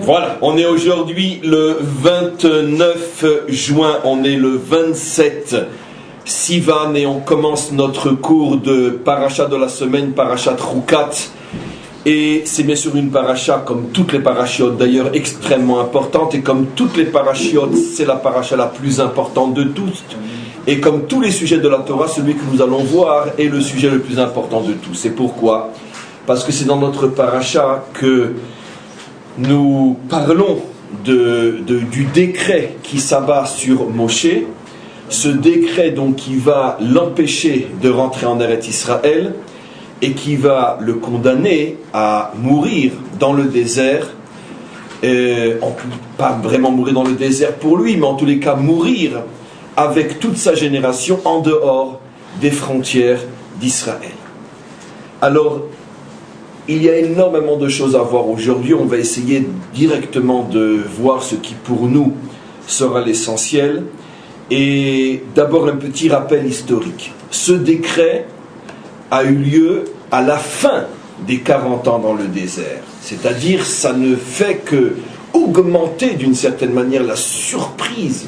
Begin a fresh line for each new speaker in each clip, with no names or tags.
Voilà, on est aujourd'hui le 29 juin, on est le 27 Sivan et on commence notre cours de paracha de la semaine, parachat Roukat. Et c'est bien sûr une paracha, comme toutes les parachiotes d'ailleurs, extrêmement importante. Et comme toutes les parachiotes, c'est la paracha la plus importante de toutes. Et comme tous les sujets de la Torah, celui que nous allons voir est le sujet le plus important de tous. C'est pourquoi? Parce que c'est dans notre paracha que nous parlons du décret qui s'abat sur Moshe. Ce décret donc qui va l'empêcher de rentrer en Eretz Israël et qui va le condamner à mourir dans le désert. Pas vraiment mourir dans le désert pour lui, mais en tous les cas mourir avec toute sa génération en dehors des frontières d'Israël. Alors, il y a énormément de choses à voir aujourd'hui. On va essayer directement de voir ce qui pour nous sera l'essentiel. Et d'abord un petit rappel historique. Ce décret a eu lieu à la fin des 40 ans dans le désert. C'est-à-dire, ça ne fait que augmenter d'une certaine manière la surprise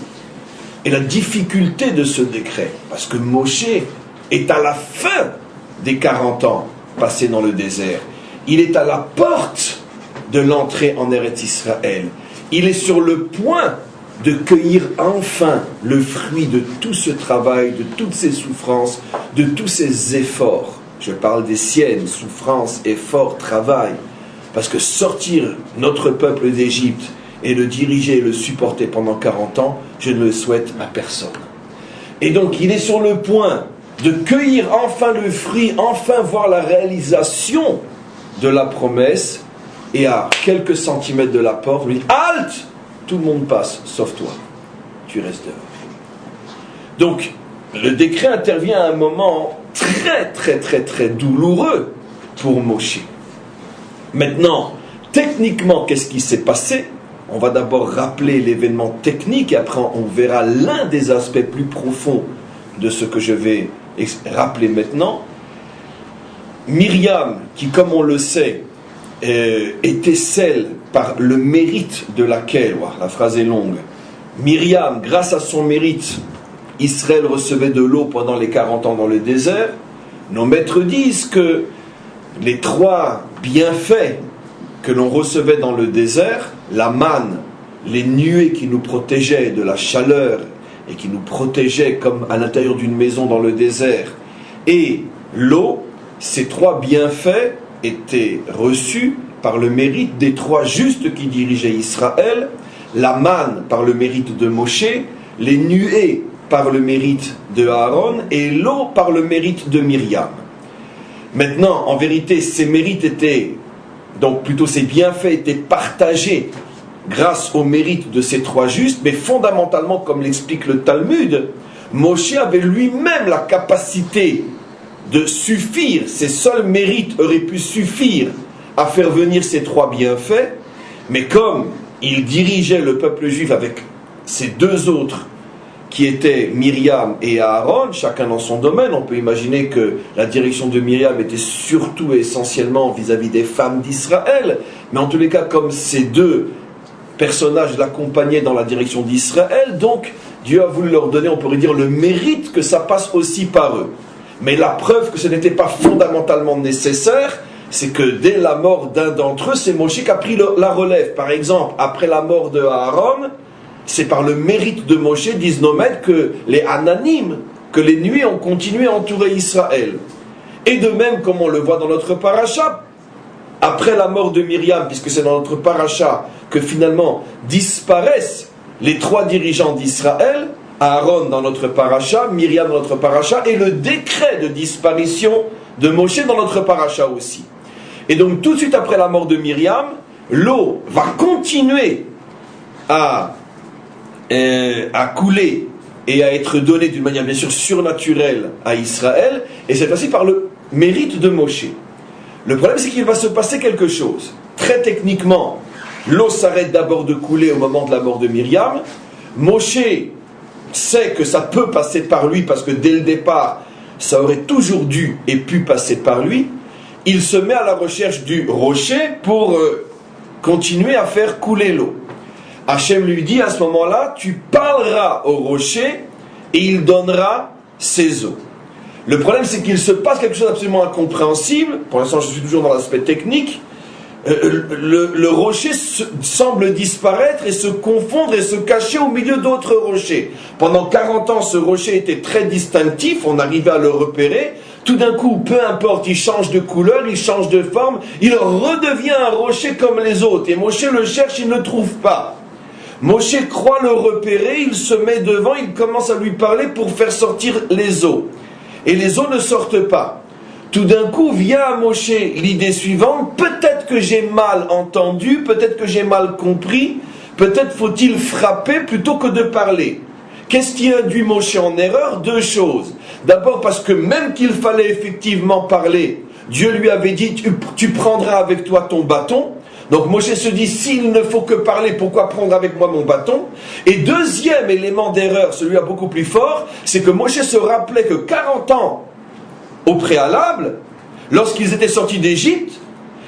et la difficulté de ce décret. Parce que Moshe est à la fin des 40 ans passés dans le désert. Il est à la porte de l'entrée en Eretz Israël. Il est sur le point de cueillir enfin le fruit de tout ce travail, de toutes ces souffrances, de tous ces efforts. Je parle des siennes, souffrances, efforts, travail. Parce que sortir notre peuple d'Égypte et le diriger et le supporter pendant 40 ans, je ne le souhaite à personne. Et donc il est sur le point de cueillir enfin le fruit, enfin voir la réalisation de la promesse, et à quelques centimètres de la porte, lui dit « Halte !» Tout le monde passe, sauf toi. Tu restes dehors. Donc, le décret intervient à un moment très douloureux pour Moshe. Maintenant, techniquement, qu'est-ce qui s'est passé? On va d'abord rappeler l'événement technique, et après on verra l'un des aspects plus profonds de ce que je vais rappeler maintenant. Myriam, qui comme on le sait, était celle par le mérite de laquelle, la phrase est longue, Myriam, grâce à son mérite, Israël recevait de l'eau pendant les 40 ans dans le désert. Nos maîtres disent que les 3 bienfaits que l'on recevait dans le désert, la manne, les nuées qui nous protégeaient de la chaleur et qui nous protégeaient comme à l'intérieur d'une maison dans le désert, et l'eau, ces 3 bienfaits étaient reçus par le mérite des 3 justes qui dirigeaient Israël, la manne par le mérite de Moshe, les nuées par le mérite de Aaron et l'eau par le mérite de Myriam. Maintenant, en vérité, ces mérites étaient, donc plutôt ces bienfaits étaient partagés grâce au mérite de ces 3 justes, mais fondamentalement, comme l'explique le Talmud, Moshe avait lui-même la capacité de suffire, ses seuls mérites auraient pu suffire à faire venir ces 3 bienfaits, mais comme il dirigeait le peuple juif avec ces 2 autres qui étaient Myriam et Aaron, chacun dans son domaine, on peut imaginer que la direction de Myriam était surtout et essentiellement vis-à-vis des femmes d'Israël, mais en tous les cas, comme ces 2 personnages l'accompagnaient dans la direction d'Israël, donc Dieu a voulu leur donner, on pourrait dire, le mérite que ça passe aussi par eux. Mais la preuve que ce n'était pas fondamentalement nécessaire, c'est que dès la mort d'un d'entre eux, c'est Moshe qui a pris la relève. Par exemple, après la mort de Aaron, c'est par le mérite de Moshe, disent nos maîtres, que les Ananim, que les nuées ont continué à entourer Israël. Et de même, comme on le voit dans notre paracha, après la mort de Myriam, puisque c'est dans notre paracha que finalement disparaissent les 3 dirigeants d'Israël, Aaron dans notre paracha, Myriam dans notre paracha, et le décret de disparition de Moshe dans notre paracha aussi. Et donc tout de suite après la mort de Myriam, l'eau va continuer à couler et à être donnée d'une manière bien sûr surnaturelle à Israël, et cette fois-ci par le mérite de Moshe. Le problème, c'est qu'il va se passer quelque chose. Très techniquement, l'eau s'arrête d'abord de couler au moment de la mort de Myriam. Moshe sait que ça peut passer par lui parce que dès le départ, ça aurait toujours dû et pu passer par lui. Il se met à la recherche du rocher pour continuer à faire couler l'eau. Hachem lui dit à ce moment-là, tu parleras au rocher et il donnera ses eaux. Le problème, c'est qu'il se passe quelque chose d'absolument incompréhensible. Pour l'instant, je suis toujours dans l'aspect technique. Le rocher semble disparaître et se confondre et se cacher au milieu d'autres rochers. Pendant 40 ans, ce rocher était très distinctif, on arrivait à le repérer. Tout d'un coup, peu importe, il change de couleur, il change de forme, il redevient un rocher comme les autres. Et Moshe le cherche, il ne le trouve pas. Moshe croit le repérer, il se met devant, il commence à lui parler pour faire sortir les eaux. Et les eaux ne sortent pas. Tout d'un coup vient à Moshe l'idée suivante, peut-être que j'ai mal entendu, peut-être que j'ai mal compris, peut-être faut-il frapper plutôt que de parler. Qu'est-ce qui induit Moshe en erreur? Deux choses. D'abord parce que même qu'il fallait effectivement parler, Dieu lui avait dit tu prendras avec toi ton bâton. Donc Moshe se dit, s'il ne faut que parler, pourquoi prendre avec moi mon bâton? Et deuxième élément d'erreur, celui-là beaucoup plus fort, c'est que Moshe se rappelait que 40 ans au préalable, lorsqu'ils étaient sortis d'Égypte,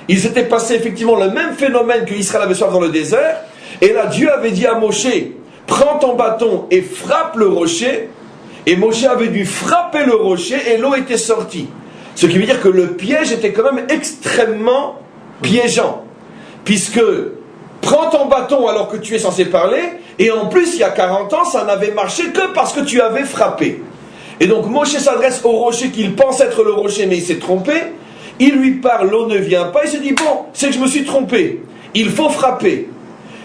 ils étaient passés effectivement le même phénomène que Israël avait soif dans le désert, et là Dieu avait dit à Moshe, prends ton bâton et frappe le rocher, et Moshe avait dû frapper le rocher et l'eau était sortie. Ce qui veut dire que le piège était quand même extrêmement piégeant. Puisque, prends ton bâton alors que tu es censé parler, et en plus, il y a 40 ans, ça n'avait marché que parce que tu avais frappé. Et donc, Moshe s'adresse au rocher qu'il pense être le rocher, mais il s'est trompé. Il lui parle, l'eau ne vient pas, il se dit, bon, c'est que je me suis trompé, il faut frapper.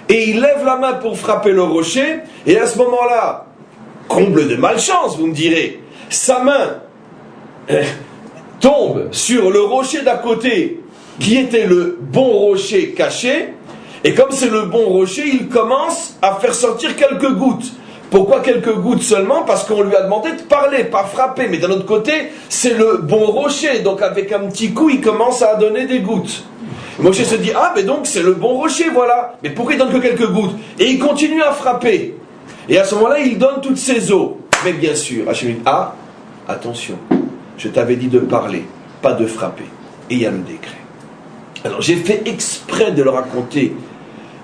Et il lève la main pour frapper le rocher, et à ce moment-là, comble de malchance, vous me direz, sa main tombe sur le rocher d'à côté, qui était le bon rocher caché, et comme c'est le bon rocher, il commence à faire sortir quelques gouttes. Pourquoi quelques gouttes seulement? Parce qu'on lui a demandé de parler, pas frapper, mais d'un autre côté, c'est le bon rocher, donc avec un petit coup, il commence à donner des gouttes. Moshe se dit, ah, mais donc c'est le bon rocher, voilà, mais pourquoi il donne que quelques gouttes? Et il continue à frapper, et à ce moment-là, il donne toutes ses eaux. Mais bien sûr, Hachem dit, ah, attention, je t'avais dit de parler, pas de frapper, et il y a le décret. Alors j'ai fait exprès de le raconter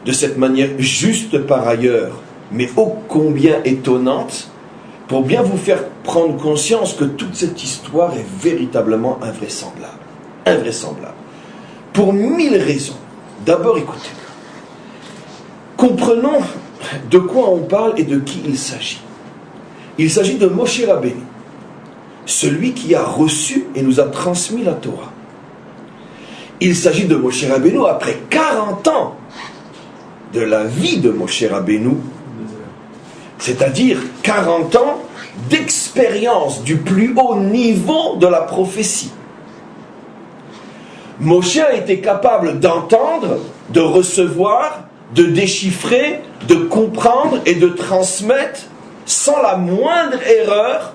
de cette manière juste par ailleurs, mais ô combien étonnante, pour bien vous faire prendre conscience que toute cette histoire est véritablement invraisemblable. Invraisemblable. Pour 1000 raisons. D'abord, écoutez. Comprenons de quoi on parle et de qui il s'agit. Il s'agit de Moshe Rabbeinu, celui qui a reçu et nous a transmis la Torah. Il s'agit de Moshe Rabbeinu après 40 ans de la vie de Moshe Rabbeinu, c'est-à-dire 40 ans d'expérience du plus haut niveau de la prophétie. Moshe a été capable d'entendre, de recevoir, de déchiffrer, de comprendre et de transmettre sans la moindre erreur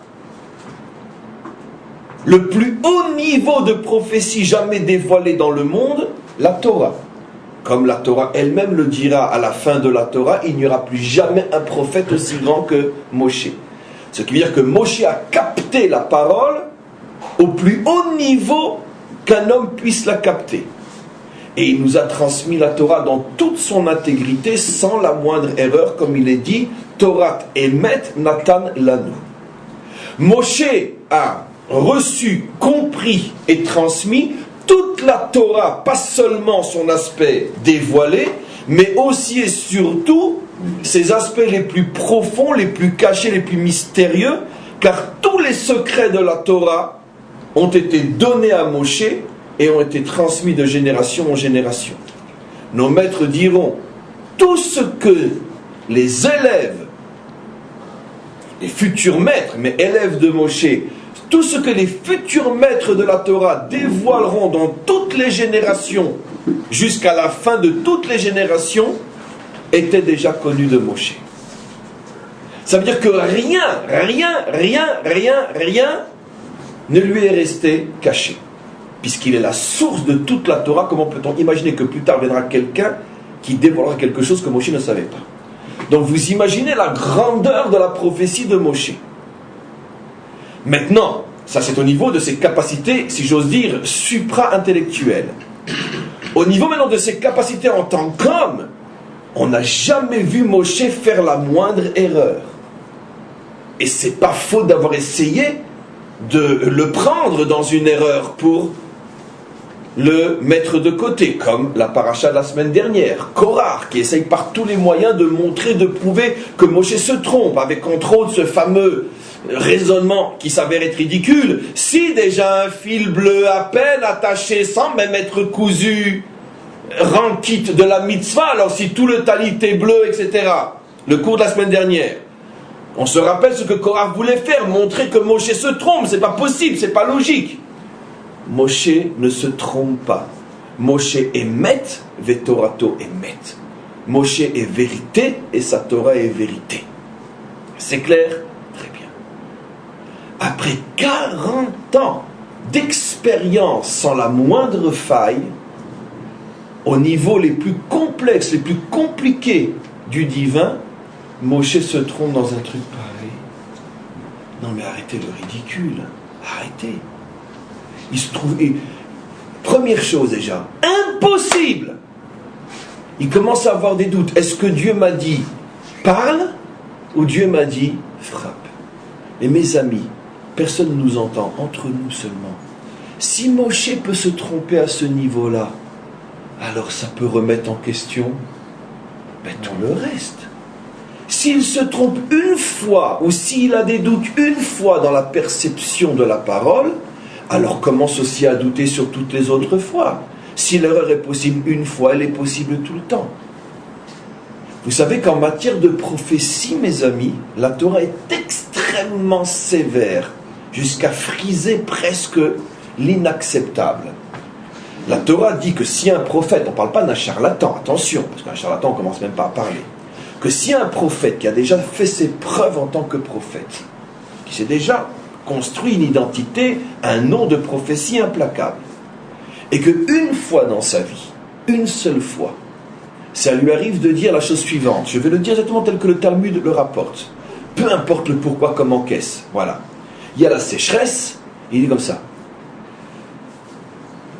le plus haut niveau de prophétie jamais dévoilé dans le monde, la Torah. Comme la Torah elle-même le dira à la fin de la Torah, il n'y aura plus jamais un prophète aussi grand que Moshe. Ce qui veut dire que Moshe a capté la parole au plus haut niveau qu'un homme puisse la capter. Et il nous a transmis la Torah dans toute son intégrité, sans la moindre erreur, comme il est dit, Torah Emet Natan Lanu. Moshe a reçu, compris et transmis toute la Torah, pas seulement son aspect dévoilé, mais aussi et surtout ses aspects les plus profonds, les plus cachés, les plus mystérieux, car tous les secrets de la Torah ont été donnés à Moshe et ont été transmis de génération en génération. Nos maîtres diront, tout ce que les élèves, les futurs maîtres, mais élèves de Moshe, tout ce que les futurs maîtres de la Torah dévoileront dans toutes les générations, jusqu'à la fin de toutes les générations, était déjà connu de Moshe. Ça veut dire que rien ne lui est resté caché. Puisqu'il est la source de toute la Torah, comment peut-on imaginer que plus tard viendra quelqu'un qui dévoilera quelque chose que Moshe ne savait pas? Donc vous imaginez la grandeur de la prophétie de Moshe. Maintenant, ça c'est au niveau de ses capacités, si j'ose dire, supra-intellectuelles. Au niveau maintenant de ses capacités en tant qu'homme, on n'a jamais vu Moshe faire la moindre erreur. Et c'est pas faute d'avoir essayé de le prendre dans une erreur pour le mettre de côté, comme la paracha de la semaine dernière, Korah, qui essaye par tous les moyens de montrer, de prouver que Moshe se trompe, avec entre autres ce fameux raisonnement qui s'avère être ridicule. Si déjà un fil bleu à peine attaché sans même être cousu rend quitte de la mitzvah, alors si tout le talit est bleu, etc. Le cours de la semaine dernière. On se rappelle ce que Korah voulait faire, montrer que Moshe se trompe, c'est pas possible, c'est pas logique. Moshe ne se trompe pas. Moshe est met, vetorato est met. Moshe est vérité et sa Torah est vérité. C'est clair? Très bien. Après 40 ans d'expérience sans la moindre faille, au niveau les plus complexes, les plus compliqués du divin, Moshe se trompe dans un truc pareil. Non mais arrêtez le ridicule. Arrêtez. Il se trouve... Et, première chose déjà, impossible. Il commence à avoir des doutes. Est-ce que Dieu m'a dit parle ou Dieu m'a dit frappe? Et mes amis, personne ne nous entend, entre nous seulement. Si Moshe peut se tromper à ce niveau-là, alors ça peut remettre en question tout le reste. S'il se trompe une fois, ou s'il a des doutes une fois dans la perception de la parole, alors commence aussi à douter sur toutes les autres fois. Si l'erreur est possible une fois, elle est possible tout le temps. Vous savez qu'en matière de prophétie, mes amis, la Torah est extrêmement sévère, jusqu'à friser presque l'inacceptable. La Torah dit que si un prophète, on ne parle pas d'un charlatan, attention, parce qu'un charlatan, on ne commence même pas à parler, que si un prophète qui a déjà fait ses preuves en tant que prophète, qui s'est déjà construit une identité, un nom de prophétie implacable, et qu'une fois dans sa vie, une seule fois, ça lui arrive de dire la chose suivante, je vais le dire exactement tel que le Talmud le rapporte, peu importe le pourquoi, comment, qu'est-ce, voilà. Il y a la sécheresse, il dit comme ça.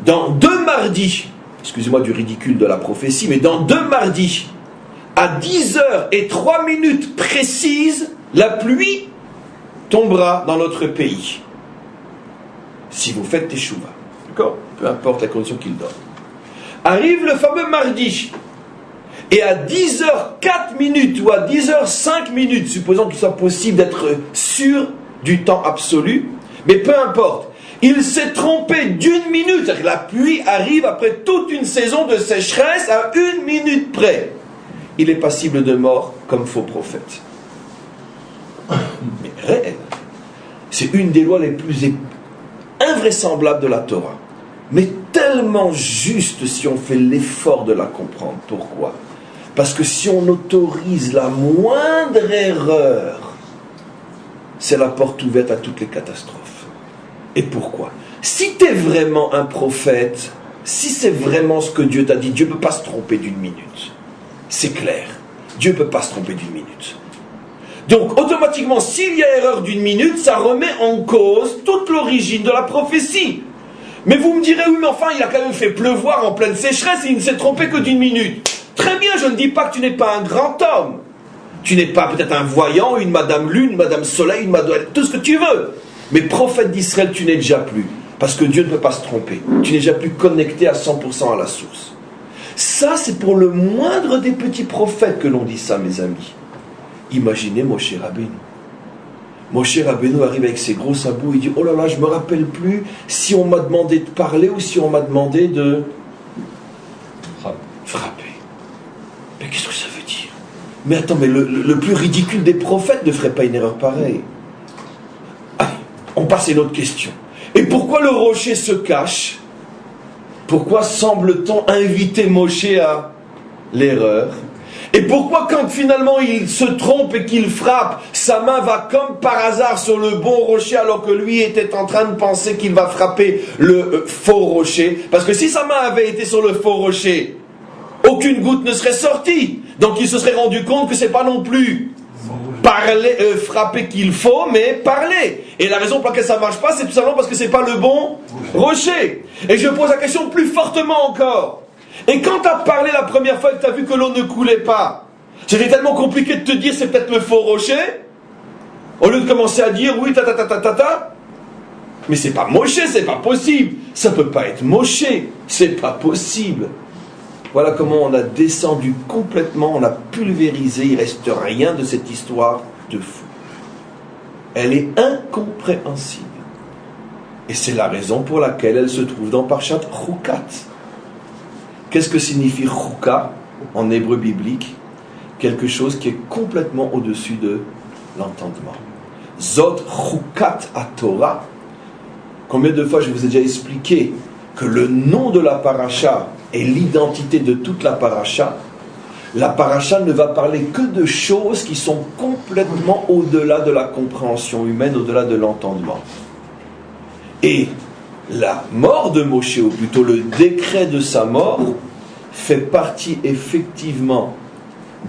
Dans 2 mardis, excusez-moi du ridicule de la prophétie, mais dans 2 mardis, à 10h03 précises, la pluie tombera dans notre pays. Si vous faites teshuva. D'accord? Peu importe la condition qu'il donne. Arrive le fameux mardi. Et à 10h04 ou à 10h05, supposons qu'il soit possible d'être sûr du temps absolu, mais peu importe, il s'est trompé d'1 minute. C'est-à-dire que la pluie arrive après toute une saison de sécheresse à 1 minute près. Il est passible de mort comme faux prophète. Mais réel. C'est une des lois les plus invraisemblables de la Torah. Mais tellement juste si on fait l'effort de la comprendre. Pourquoi? Parce que si on autorise la moindre erreur, c'est la porte ouverte à toutes les catastrophes. Et pourquoi? Si tu es vraiment un prophète, si c'est vraiment ce que Dieu t'a dit, Dieu ne peut pas se tromper d'1 minute. C'est clair. Dieu ne peut pas se tromper d'1 minute. Donc, automatiquement, s'il y a erreur d'1 minute, ça remet en cause toute l'origine de la prophétie. Mais vous me direz, oui, mais enfin, il a quand même fait pleuvoir en pleine sécheresse et il ne s'est trompé que d'1 minute. Très bien, je ne dis pas que tu n'es pas un grand homme. Tu n'es pas peut-être un voyant, une Madame Lune, une Madame Soleil, une Madame... tout ce que tu veux. Mais prophète d'Israël, tu n'es déjà plus. Parce que Dieu ne peut pas se tromper. Tu n'es déjà plus connecté à 100% à la source. Ça, c'est pour le moindre des petits prophètes que l'on dit ça, mes amis. Imaginez Moshe Rabbeinu. Moshe Rabbeinu arrive avec ses gros sabots, il dit, oh là là, je ne me rappelle plus si on m'a demandé de parler ou si on m'a demandé de frapper. Mais qu'est-ce que ça veut dire? Mais attends, mais le plus ridicule des prophètes ne ferait pas une erreur pareille. Allez, on passe à une autre question. Et pourquoi le rocher se cache? Pourquoi semble-t-on inviter Moshe à l'erreur? Et pourquoi quand finalement il se trompe et qu'il frappe, sa main va comme par hasard sur le bon rocher alors que lui était en train de penser qu'il va frapper le faux rocher? Parce que si sa main avait été sur le faux rocher, aucune goutte ne serait sortie. Donc il se serait rendu compte que c'est pas non plus frapper qu'il faut, mais parler. Et la raison pour laquelle ça marche pas, c'est tout simplement parce que c'est pas le bon rocher. Et je pose la question plus fortement encore. Et quand tu as parlé la première fois et que tu as vu que l'eau ne coulait pas, c'était tellement compliqué de te dire c'est peut-être le faux rocher, au lieu de commencer à dire oui, mais c'est pas Moshe, c'est pas possible. Ça peut pas être Moshe, c'est pas possible. Voilà comment on a descendu complètement, on a pulvérisé, il reste rien de cette histoire de fou. Elle est incompréhensible. Et c'est la raison pour laquelle elle se trouve dans Parshat Chukat. Qu'est-ce que signifie Chukat en hébreu biblique? Quelque chose qui est complètement au-dessus de l'entendement. Zot Chukat HaTorah. Combien de fois je vous ai déjà expliqué que le nom de la paracha est l'identité de toute la paracha. La paracha ne va parler que de choses qui sont complètement au-delà de la compréhension humaine, au-delà de l'entendement. Et la mort de Moshe, ou plutôt le décret de sa mort, fait partie effectivement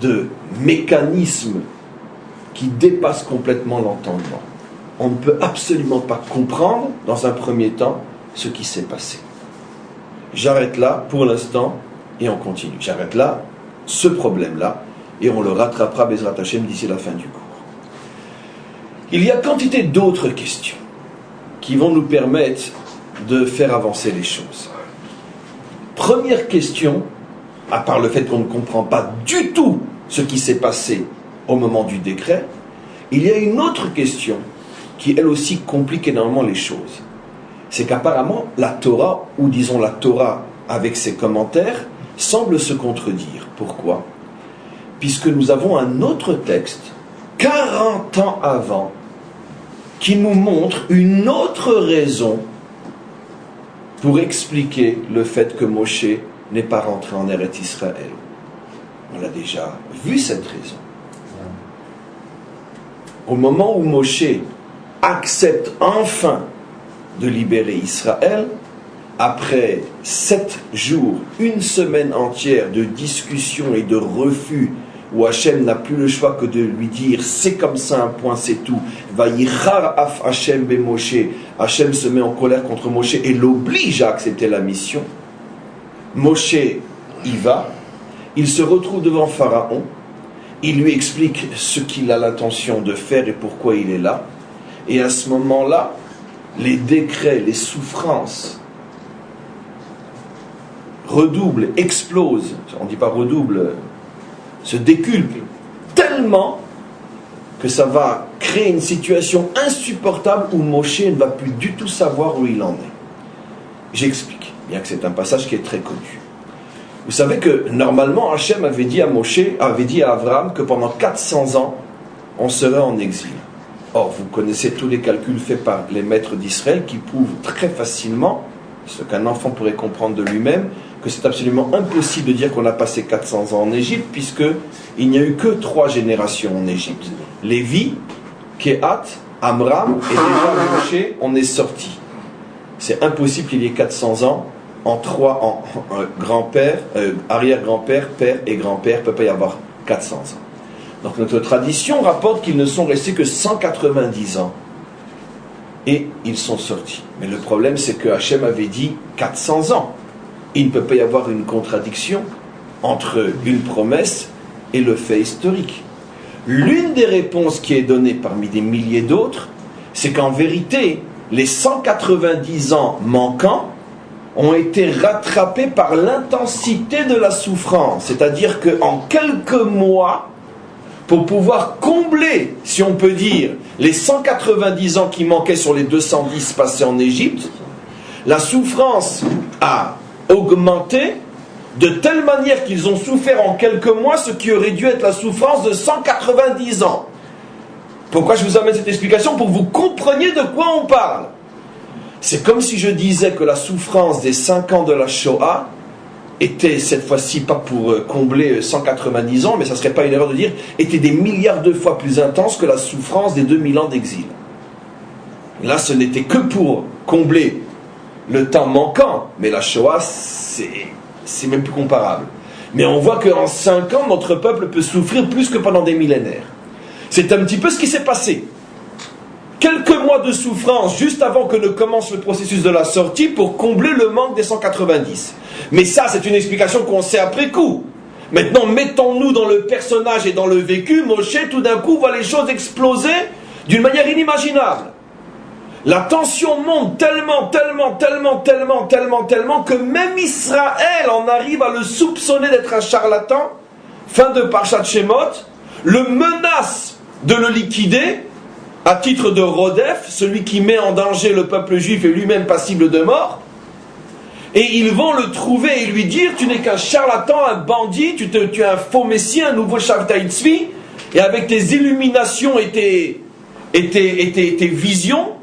de mécanismes qui dépassent complètement l'entendement. On ne peut absolument pas comprendre, dans un premier temps, ce qui s'est passé. J'arrête là, pour l'instant, et on continue. J'arrête là, ce problème-là, et on le rattrapera, Bezrat Hashem, d'ici la fin du cours. Il y a quantité d'autres questions qui vont nous permettre de faire avancer les choses. Première question, à part le fait qu'on ne comprend pas du tout ce qui s'est passé au moment du décret, il y a une autre question qui, elle aussi, complique énormément les choses. C'est qu'apparemment, la Torah, ou disons la Torah avec ses commentaires, semble se contredire. Pourquoi? Puisque nous avons un autre texte, 40 ans avant, qui nous montre une autre raison pour expliquer le fait que Moshe n'est pas rentré en Eretz Israël. On l'a déjà vu, cette raison. Au moment où Moshe accepte enfin de libérer Israël, après 7 jours, une semaine entière de discussion et de refus, où Hachem n'a plus le choix que de lui dire c'est comme ça, un point, c'est tout. Vayichar af Hachem be Moshe. Hachem se met en colère contre Moshe et l'oblige à accepter la mission. Moshe y va, il se retrouve devant Pharaon, il lui explique ce qu'il a l'intention de faire et pourquoi il est là. Et à ce moment-là, les décrets, les souffrances redoublent, explosent, on ne dit pas redoublent, se décuplent tellement que ça va créer une situation insupportable où Moshe ne va plus du tout savoir où il en est. J'explique, bien que c'est un passage qui est très connu. Vous savez que normalement Hachem avait dit à Moshe, avait dit à Abraham que pendant 400 ans, on serait en exil. Or, vous connaissez tous les calculs faits par les maîtres d'Israël qui prouvent très facilement, ce qu'un enfant pourrait comprendre de lui-même, que c'est absolument impossible de dire qu'on a passé 400 ans en Égypte, puisqu'il n'y a eu que 3 générations en Égypte. Lévi, Kehat, Amram, et déjà Moshe, on est sorti. C'est impossible qu'il y ait 400 ans en 3 grand-père, arrière-grand-père, père et grand-père, il ne peut pas y avoir 400 ans. Donc notre tradition rapporte qu'ils ne sont restés que 190 ans. Et ils sont sortis. Mais le problème, c'est que Hachem avait dit 400 ans. Il ne peut pas y avoir une contradiction entre une promesse et le fait historique. L'une des réponses qui est donnée parmi des milliers d'autres, c'est qu'en vérité, les 190 ans manquants ont été rattrapés par l'intensité de la souffrance. C'est-à-dire qu'en quelques mois, pour pouvoir combler, si on peut dire, les 190 ans qui manquaient sur les 210 passés en Égypte, la souffrance a augmenté de telle manière qu'ils ont souffert en quelques mois ce qui aurait dû être la souffrance de 190 ans. Pourquoi je vous amène cette explication? Pour que vous compreniez de quoi on parle. C'est comme si je disais que la souffrance des 5 ans de la Shoah était cette fois-ci pas pour combler 190 ans, mais ça ne serait pas une erreur de dire, était des milliards de fois plus intense que la souffrance des 2000 ans d'exil. Là, ce n'était que pour combler le temps manquant, mais la Shoah, c'est même plus comparable. Mais on voit qu'en 5 ans, notre peuple peut souffrir plus que pendant des millénaires. C'est un petit peu ce qui s'est passé. quelques mois de souffrance juste avant que ne commence le processus de la sortie pour combler le manque des 190. Mais ça, c'est une explication qu'on sait après coup. Maintenant, mettons-nous dans le personnage et dans le vécu. Moshe, tout d'un coup, voit les choses exploser d'une manière inimaginable. La tension monte tellement que même Israël en arrive à le soupçonner d'être un charlatan. Fin de Parshat Shemot, le menace de le liquider à titre de Rodef, celui qui met en danger le peuple juif et lui-même passible de mort. Et ils vont le trouver et lui dire: tu n'es qu'un charlatan, un bandit, tu es un faux messie, un nouveau Shavtai Tzvi, et avec tes illuminations et tes visions,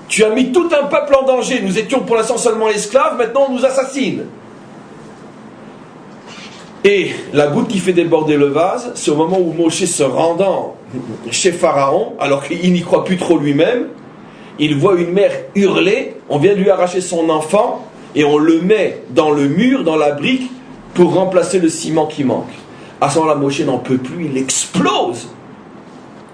tu as mis tout un peuple en danger. Nous étions pour l'instant seulement esclaves, maintenant on nous assassine. Et la goutte qui fait déborder le vase, c'est au moment où Moshe, se rendant chez Pharaon, alors qu'il n'y croit plus trop lui-même, il voit une mère hurler, on vient de lui arracher son enfant, et on le met dans le mur, dans la brique, pour remplacer le ciment qui manque. À ce moment-là, Moshe n'en peut plus, il explose,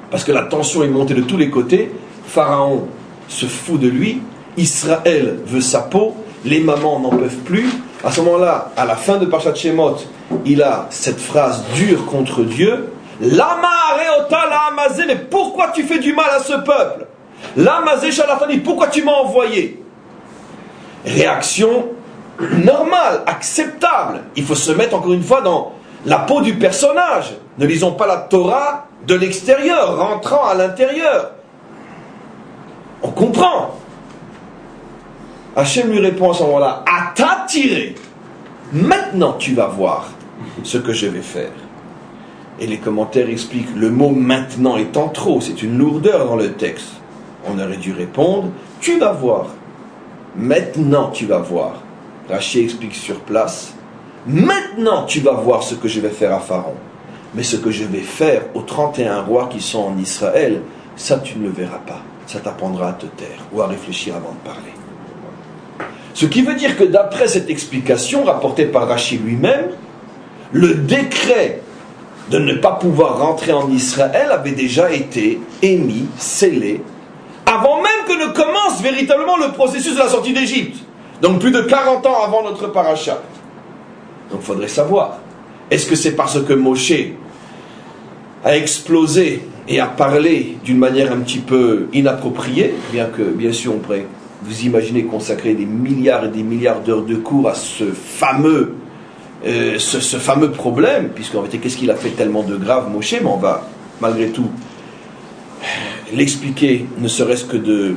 parce que la tension est montée de tous les côtés. Pharaon se fout de lui, Israël veut sa peau, les mamans n'en peuvent plus. À ce moment-là, à la fin de Parshat Shemot, il a cette phrase dure contre Dieu: Lama areota la amazé, mais pourquoi tu fais du mal à ce peuple? L'amazé shalatani, pourquoi tu m'as envoyé? Réaction normale, acceptable. Il faut se mettre encore une fois dans la peau du personnage. Ne lisons pas la Torah de l'extérieur, rentrant à l'intérieur. On comprend. Hachem lui répond à ce moment-là: à t'attirer, maintenant tu vas voir ce que je vais faire. Et les commentaires expliquent: le mot maintenant étant trop, c'est une lourdeur dans le texte. On aurait dû répondre: tu vas voir. Maintenant tu vas voir. Rachi explique sur place: maintenant tu vas voir ce que je vais faire à Pharaon. Mais ce que je vais faire aux 31 rois qui sont en Israël, ça tu ne le verras pas. Ça t'apprendra à te taire ou à réfléchir avant de parler. Ce qui veut dire que d'après cette explication rapportée par Rachi lui-même, le décret de ne pas pouvoir rentrer en Israël avait déjà été émis, scellé, avant même que ne commence véritablement le processus de la sortie d'Égypte. Donc plus de 40 ans avant notre paracha. Donc il faudrait savoir, est-ce que c'est parce que Moshe a explosé et a parlé d'une manière un petit peu inappropriée, bien sûr on pourrait vous imaginez consacrer des milliards et des milliards d'heures de cours à ce fameux problème, puisqu'en fait, qu'est-ce qu'il a fait tellement de grave, Moshe? Mais on va, malgré tout, l'expliquer, ne serait-ce que de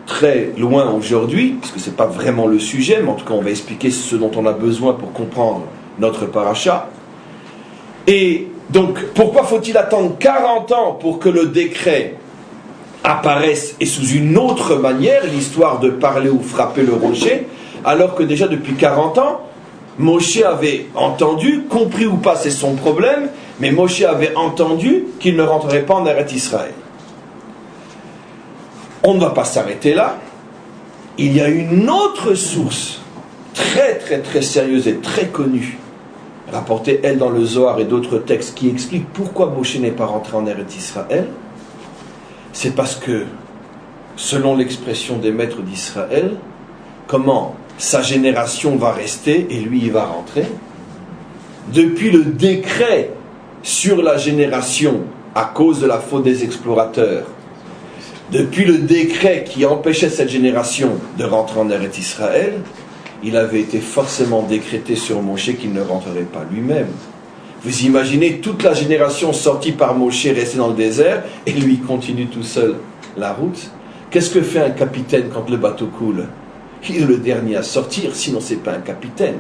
très loin aujourd'hui, puisque ce n'est pas vraiment le sujet, mais en tout cas, on va expliquer ce dont on a besoin pour comprendre notre paracha. Et donc, pourquoi faut-il attendre 40 ans pour que le décret apparaisse, et sous une autre manière, l'histoire de parler ou frapper le rocher, alors que déjà depuis 40 ans, Moshe avait entendu, compris ou pas, c'est son problème, mais Moshe avait entendu qu'il ne rentrerait pas en Eretz Israël. On ne va pas s'arrêter là. Il y a une autre source très très très sérieuse et très connue, rapportée elle dans le Zohar et d'autres textes, qui explique pourquoi Moshe n'est pas rentré en Eretz Israël. C'est parce que, selon l'expression des maîtres d'Israël, comment sa génération va rester et lui il va rentrer. Depuis le décret sur la génération à cause de la faute des explorateurs, depuis le décret qui empêchait cette génération de rentrer en Eretz Israël, il avait été forcément décrété sur Moshe qu'il ne rentrerait pas lui-même. Vous imaginez toute la génération sortie par Moshe restée dans le désert et lui continue tout seul la route. Qu'est-ce que fait un capitaine quand le bateau coule? Il est le dernier à sortir, sinon c'est pas un capitaine.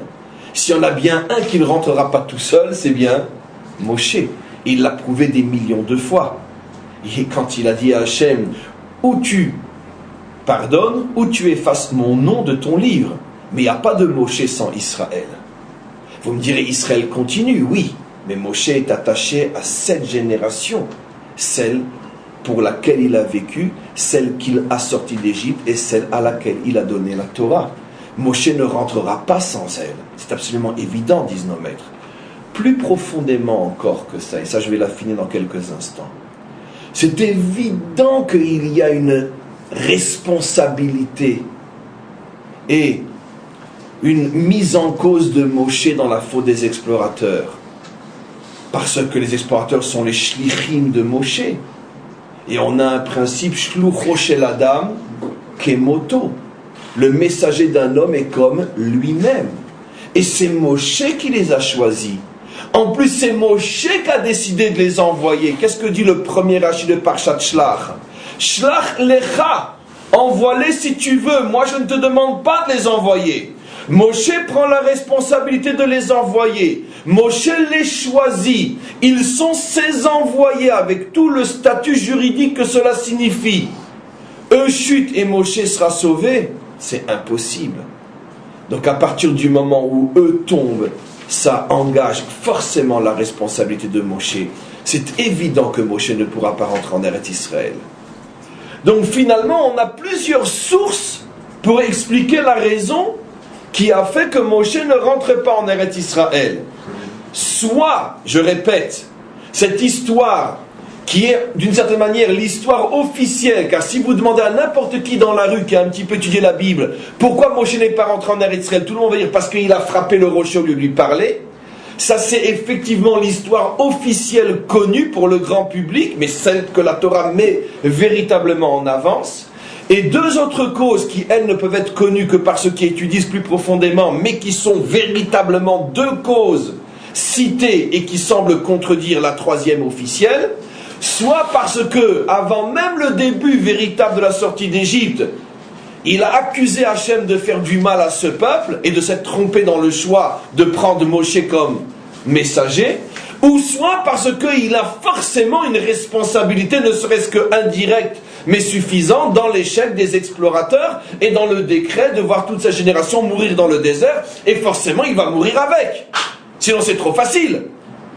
S'il y en a bien un qui ne rentrera pas tout seul, c'est bien Moshe. Il l'a prouvé des millions de fois. Et quand il a dit à Hachem: ou tu pardonnes, ou tu effaces mon nom de ton livre. Mais il n'y a pas de Moshe sans Israël. Vous me direz, Israël continue, oui. Mais Moshe est attaché à cette génération, celle pour laquelle il a vécu, celle qu'il a sortie d'Égypte et celle à laquelle il a donné la Torah. Moshe ne rentrera pas sans elle. C'est absolument évident, disent nos maîtres. Plus profondément encore que ça, et ça je vais l'affiner dans quelques instants. C'est évident qu'il y a une responsabilité et une mise en cause de Moshe dans la faute des explorateurs. Parce que les explorateurs sont les shlichim de Moshe. Et on a un principe, shlucho shel adam kemoto. Le messager d'un homme est comme lui-même. Et c'est Moshe qui les a choisis. En plus, c'est Moshe qui a décidé de les envoyer. Qu'est-ce que dit le premier Rashi de Parshat Shlach? Shlach lecha. Envoie-les si tu veux. Moi, je ne te demande pas de les envoyer. Moshe prend la responsabilité de les envoyer. Moshe les choisit. Ils sont ses envoyés avec tout le statut juridique que cela signifie. Eux chutent et Moshe sera sauvé. C'est impossible. Donc à partir du moment où eux tombent, ça engage forcément la responsabilité de Moshe. C'est évident que Moshe ne pourra pas rentrer en Eretz Israël. Donc finalement, on a plusieurs sources pour expliquer la raison qui a fait que Moshe ne rentre pas en Eretz Israël. Soit, je répète, cette histoire qui est d'une certaine manière l'histoire officielle, car si vous demandez à n'importe qui dans la rue qui a un petit peu étudié la Bible, pourquoi Moshe n'est pas rentré en Eretz Israël, tout le monde va dire parce qu'il a frappé le rocher au lieu de lui parler. Ça c'est effectivement l'histoire officielle connue pour le grand public, mais celle que la Torah met véritablement en avance. Et deux autres causes qui, elles, ne peuvent être connues que par ceux qui étudient plus profondément, mais qui sont véritablement deux causes citées et qui semblent contredire la troisième officielle, soit parce que, avant même le début véritable de la sortie d'Égypte, il a accusé Hachem de faire du mal à ce peuple et de s'être trompé dans le choix de prendre Moshe comme messager, ou soit parce qu'il a forcément une responsabilité, ne serait-ce qu'indirecte, mais suffisante, dans l'échec des explorateurs et dans le décret de voir toute sa génération mourir dans le désert, et forcément il va mourir avec. Sinon c'est trop facile.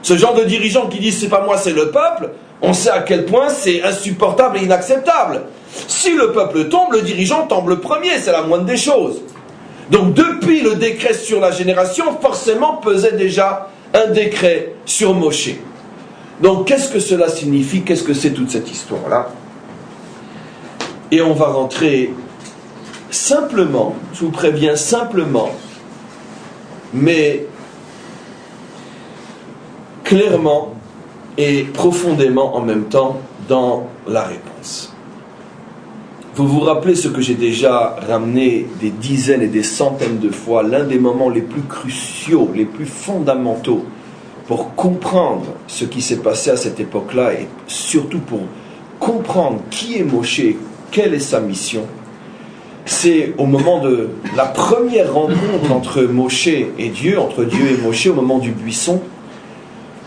Ce genre de dirigeants qui disent c'est pas moi, c'est le peuple, on sait à quel point c'est insupportable et inacceptable. Si le peuple tombe, le dirigeant tombe le premier, c'est la moindre des choses. Donc depuis le décret sur la génération, forcément pesait déjà un décret sur Moshe. Donc qu'est-ce que cela signifie? Qu'est-ce que c'est toute cette histoire-là? Et on va rentrer simplement, je vous préviens simplement, mais clairement et profondément en même temps dans la réponse. Vous vous rappelez ce que j'ai déjà ramené des dizaines et des centaines de fois, l'un des moments les plus cruciaux, les plus fondamentaux pour comprendre ce qui s'est passé à cette époque-là et surtout pour comprendre qui est Moshe, quelle est sa mission. C'est au moment de la première rencontre entre Moshe et Dieu, entre Dieu et Moshe, au moment du buisson,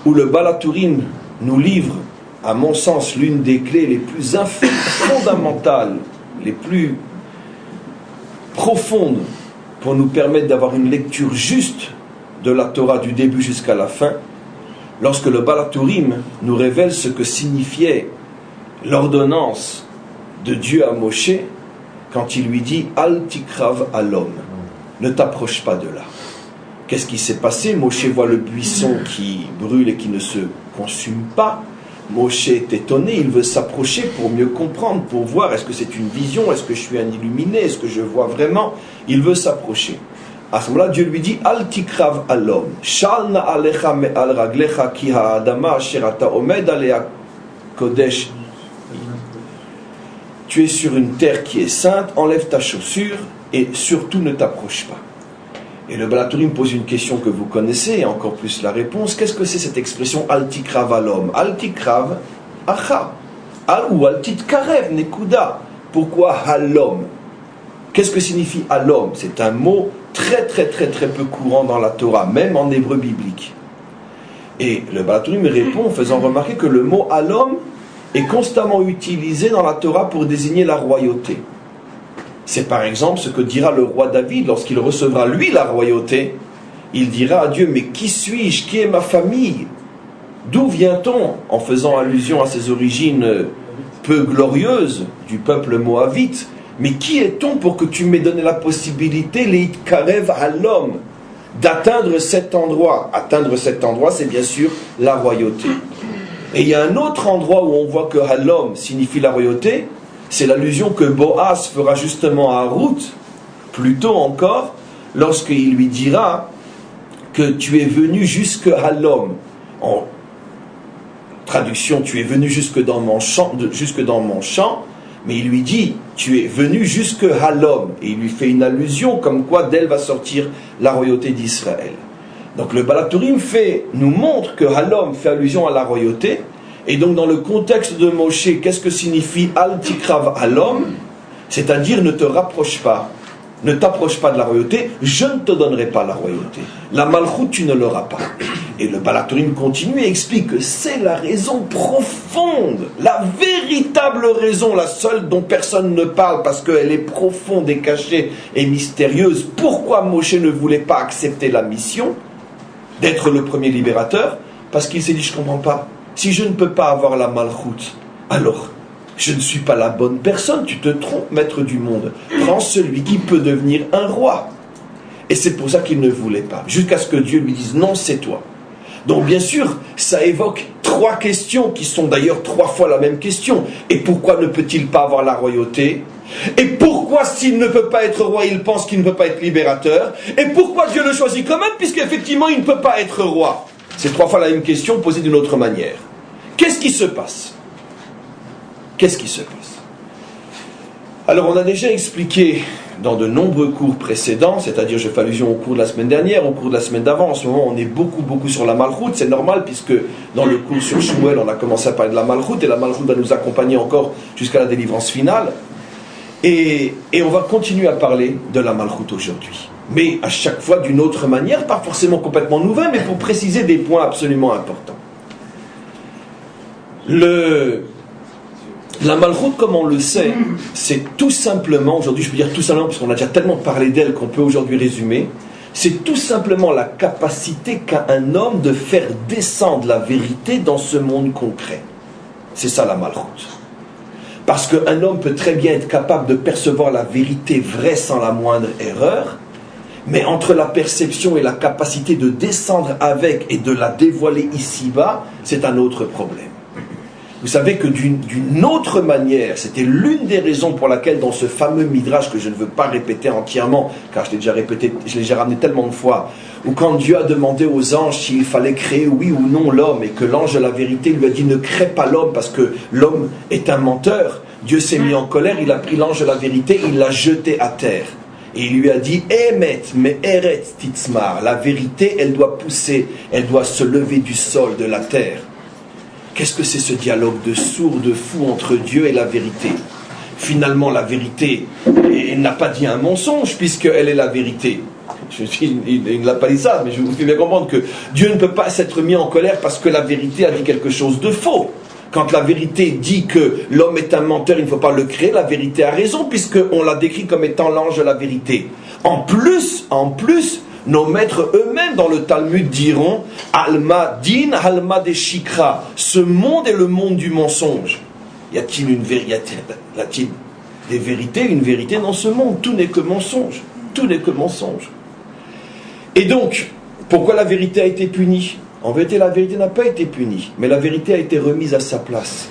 où le Baal HaTurim nous livre, à mon sens, l'une des clés les plus fondamentales, les plus profondes, pour nous permettre d'avoir une lecture juste de la Torah du début jusqu'à la fin, lorsque le Baal HaTurim nous révèle ce que signifiait l'ordonnance de Dieu à Moshe, quand il lui dit « Al tikrav à l'homme » ne t'approche pas de là. Qu'est-ce qui s'est passé? Moshe voit le buisson qui brûle et qui ne se consume pas. Moshe est étonné, il veut s'approcher pour mieux comprendre, pour voir est-ce que c'est une vision, est-ce que je suis un illuminé, est-ce que je vois vraiment? Il veut s'approcher. À ce moment-là, Dieu lui dit Al tikrav à l'homme. Shalna alecha me al raglecha ki ha'adama asher ata omed alea kodesh. Tu es sur une terre qui est sainte, enlève ta chaussure et surtout ne t'approche pas. Et le Baal HaTurim pose une question que vous connaissez, et encore plus la réponse. Qu'est-ce que c'est cette expression Al tikrav à l'homme? Al tikrav acha. Al ou al titkarev nekuda. Pourquoi à l'homme? Qu'est-ce que signifie à l'homme? C'est un mot très peu courant dans la Torah, même en hébreu biblique. Et le Baal HaTurim répond en faisant remarquer que le mot à l'homme est constamment utilisé dans la Torah pour désigner la royauté. C'est par exemple ce que dira le roi David lorsqu'il recevra lui la royauté. Il dira à Dieu, mais qui suis-je? Qui est ma famille? D'où vient-on? En faisant allusion à ses origines peu glorieuses du peuple moabite. Mais qui est-on pour que tu m'aies donné la possibilité, Leit Karev à l'homme, d'atteindre cet endroit? Atteindre cet endroit, c'est bien sûr la royauté. Et il y a un autre endroit où on voit que Halom signifie la royauté, c'est l'allusion que Boaz fera justement à Ruth, plus tôt encore, lorsqu'il lui dira que tu es venu jusque Halom. En traduction, tu es venu jusque dans mon champ, mais il lui dit, tu es venu jusque Halom. Et il lui fait une allusion comme quoi d'elle va sortir la royauté d'Israël. Donc le Baal HaTurim nous montre que Halom fait allusion à la royauté. Et donc dans le contexte de Moshe, qu'est-ce que signifie Al Tikrav Halom? C'est-à-dire ne te rapproche pas, ne t'approche pas de la royauté, je ne te donnerai pas la royauté. La Malchut, tu ne l'auras pas. Et le Baal HaTurim continue et explique que c'est la raison profonde, la véritable raison, la seule dont personne ne parle parce qu'elle est profonde et cachée et mystérieuse. Pourquoi Moshe ne voulait pas accepter la mission d'être le premier libérateur? Parce qu'il s'est dit, je ne comprends pas. Si je ne peux pas avoir la Malchut, alors je ne suis pas la bonne personne. Tu te trompes, maître du monde. Prends celui qui peut devenir un roi. Et c'est pour ça qu'il ne voulait pas. Jusqu'à ce que Dieu lui dise, non, c'est toi. Donc bien sûr, ça évoque 3 questions qui sont d'ailleurs 3 fois la même question. Et pourquoi ne peut-il pas avoir la royauté? Et pourquoi s'il ne peut pas être roi, il pense qu'il ne peut pas être libérateur? Et pourquoi Dieu le choisit quand même, puisqu'effectivement il ne peut pas être roi? C'est 3 fois la même question posée d'une autre manière. Qu'est-ce qui se passe? Qu'est-ce qui se passe? Alors on a déjà expliqué dans de nombreux cours précédents, c'est-à-dire je fais allusion au cours de la semaine dernière, au cours de la semaine d'avant. En ce moment on est beaucoup sur la Malchut, c'est normal puisque dans le cours sur Shmuel on a commencé à parler de la Malchut et la Malchut va nous accompagner encore jusqu'à la délivrance finale. Et on va continuer à parler de la Malchut aujourd'hui. Mais à chaque fois d'une autre manière, pas forcément complètement nouvelle, mais pour préciser des points absolument importants. La Malchut, comme on le sait, c'est tout simplement, aujourd'hui je peux dire tout simplement, parce qu'on a déjà tellement parlé d'elle qu'on peut aujourd'hui résumer, c'est tout simplement la capacité qu'a un homme de faire descendre la vérité dans ce monde concret. C'est ça la Malchut. Parce qu'un homme peut très bien être capable de percevoir la vérité vraie sans la moindre erreur, mais entre la perception et la capacité de descendre avec et de la dévoiler ici-bas, c'est un autre problème. Vous savez que d'une autre manière, c'était l'une des raisons pour laquelle dans ce fameux Midrash que je ne veux pas répéter entièrement, car je l'ai déjà répété, je l'ai déjà ramené tellement de fois, où quand Dieu a demandé aux anges s'il fallait créer oui ou non l'homme, et que l'ange de la vérité lui a dit ne crée pas l'homme parce que l'homme est un menteur, Dieu s'est mis en colère, il a pris l'ange de la vérité, il l'a jeté à terre. Et il lui a dit Emet, mais Eret Titzmar, la vérité, elle doit pousser, elle doit se lever du sol, de la terre. Qu'est-ce que c'est ce dialogue de sourd, de fou entre Dieu et la vérité? Finalement, la vérité, elle n'a pas dit un mensonge, puisqu'elle est la vérité. Il ne l'a pas dit ça, mais je vous fais bien comprendre que Dieu ne peut pas s'être mis en colère parce que la vérité a dit quelque chose de faux. Quand la vérité dit que l'homme est un menteur, il ne faut pas le créer, la vérité a raison, puisqu'on l'a décrit comme étant l'ange de la vérité. En plus, nos maîtres eux-mêmes dans le Talmud diront Alma din, Alma de Shikra. Ce monde est le monde du mensonge. Y a-t-il des vérités, une vérité dans ce monde? Tout n'est que mensonge. Tout n'est que mensonge. Et donc, pourquoi la vérité a été punie? En vérité, la vérité n'a pas été punie, mais la vérité a été remise à sa place.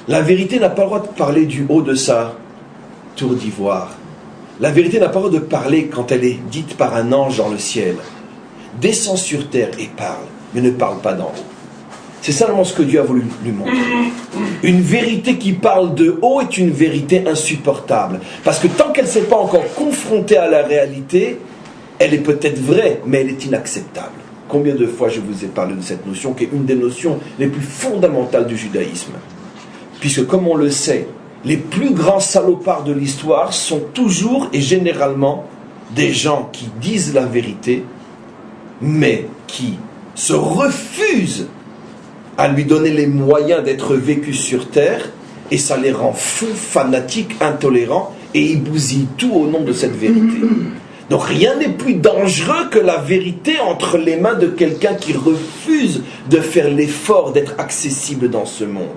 La vérité n'a pas le droit de parler du haut de sa tour d'ivoire. La vérité n'a pas le droit de parler quand elle est dite par un ange dans le ciel. Descends sur terre et parle, mais ne parle pas d'en haut. C'est simplement ce que Dieu a voulu lui montrer. Une vérité qui parle de haut est une vérité insupportable. Parce que tant qu'elle ne s'est pas encore confrontée à la réalité, elle est peut-être vraie, mais elle est inacceptable. Combien de fois je vous ai parlé de cette notion, qui est une des notions les plus fondamentales du judaïsme. Puisque comme on le sait, les plus grands salopards de l'histoire sont toujours et généralement des gens qui disent la vérité, mais qui se refusent à lui donner les moyens d'être vécus sur terre, et ça les rend fous, fanatiques, intolérants, et ils bousillent tout au nom de cette vérité. Donc rien n'est plus dangereux que la vérité entre les mains de quelqu'un qui refuse de faire l'effort d'être accessible dans ce monde.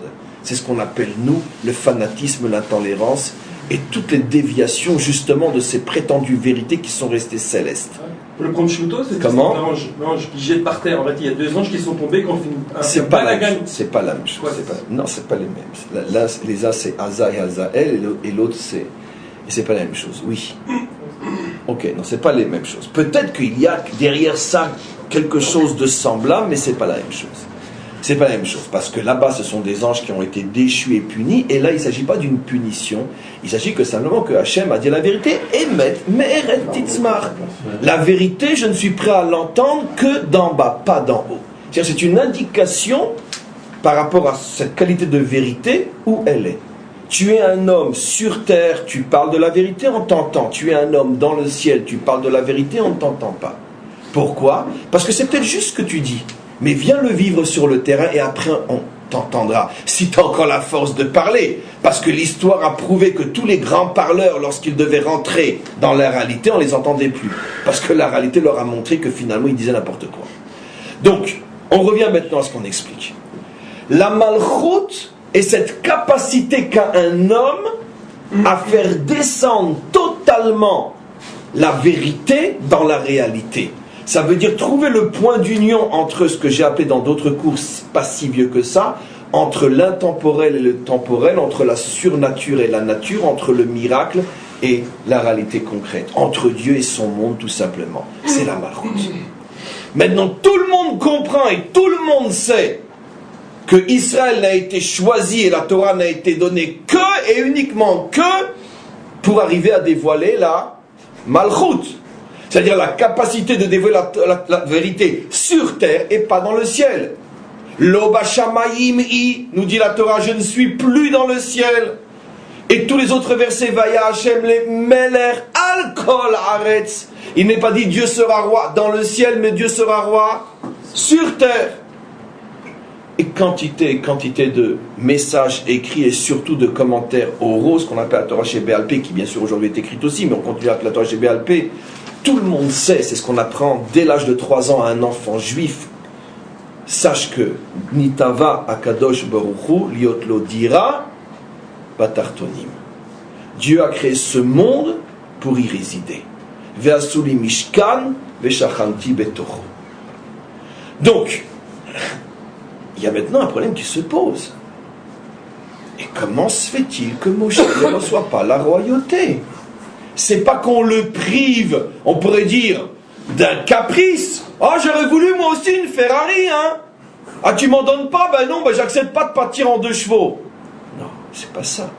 C'est ce qu'on appelle, nous, le fanatisme, l'intolérance et toutes les déviations justement de ces prétendues vérités qui sont restées célestes.
Le pronchuto, c'est
comment
un ange qui jette par terre. En fait, il y a 2 anges qui sont tombés quand on fait
c'est pas la même chose. C'est pas la même chose. Non, c'est pas les mêmes. Là, les uns c'est Asa et Azael et l'autre c'est. Et c'est pas la même chose, oui. Ok, non, c'est pas les mêmes choses. Peut-être qu'il y a derrière ça quelque chose de semblable, mais c'est pas la même chose. C'est pas la même chose, parce que là-bas, ce sont des anges qui ont été déchus et punis, et là, il ne s'agit pas d'une punition, il s'agit que simplement que Hachem a dit la vérité, Emet, Me'eret Titzmar. La vérité, je ne suis prêt à l'entendre que d'en bas, pas d'en haut. C'est-à-dire, c'est une indication par rapport à cette qualité de vérité, où elle est. Tu es un homme sur terre, tu parles de la vérité, on t'entend. Tu es un homme dans le ciel, tu parles de la vérité, on ne t'entend pas. Pourquoi ? Parce que c'est peut-être juste ce que tu dis. Mais viens le vivre sur le terrain et après on t'entendra. Si tu as encore la force de parler. Parce que l'histoire a prouvé que tous les grands parleurs, lorsqu'ils devaient rentrer dans la réalité, on ne les entendait plus. Parce que la réalité leur a montré que finalement ils disaient n'importe quoi. Donc, on revient maintenant à ce qu'on explique. La malchoute est cette capacité qu'a un homme à faire descendre totalement la vérité dans la réalité. Ça veut dire trouver le point d'union entre ce que j'ai appelé dans d'autres cours, pas si vieux que ça, entre l'intemporel et le temporel, entre la surnature et la nature, entre le miracle et la réalité concrète, entre Dieu et son monde tout simplement. C'est la malchoute. Maintenant, tout le monde comprend et tout le monde sait que Israël n'a été choisi et la Torah n'a été donnée que et uniquement que pour arriver à dévoiler la malchoute. C'est-à-dire la capacité de dévoiler la vérité sur terre et pas dans le ciel. Lo bashamayim i, nous dit la Torah, je ne suis plus dans le ciel. Et tous les autres versets, Vaya Hashem le meler al kol haaretz. Il n'est pas dit Dieu sera roi dans le ciel, mais Dieu sera roi sur terre. Et quantité de messages écrits et surtout de commentaires oraux, ce qu'on appelle la Torah chez Béalpé, qui bien sûr aujourd'hui est écrite aussi, mais on continue avec la Torah chez Béalpé. Tout le monde sait, c'est ce qu'on apprend dès l'âge de 3 ans à un enfant juif. Sache que Nitava Akadosh Baruchu Liot Lo Dira Batartonim. Dieu a créé ce monde pour y résider. Ve'asuli Mishkan Ve'shachanti Betocho. Donc, il y a maintenant un problème qui se pose. Et comment se fait-il que Moshe ne reçoit pas la royauté ? C'est pas qu'on le prive, on pourrait dire, d'un caprice. Ah, j'aurais voulu moi aussi une Ferrari, hein. Ah, tu m'en donnes pas? Ben non, ben j'accepte pas de partir en 2 chevaux. Non, c'est pas ça.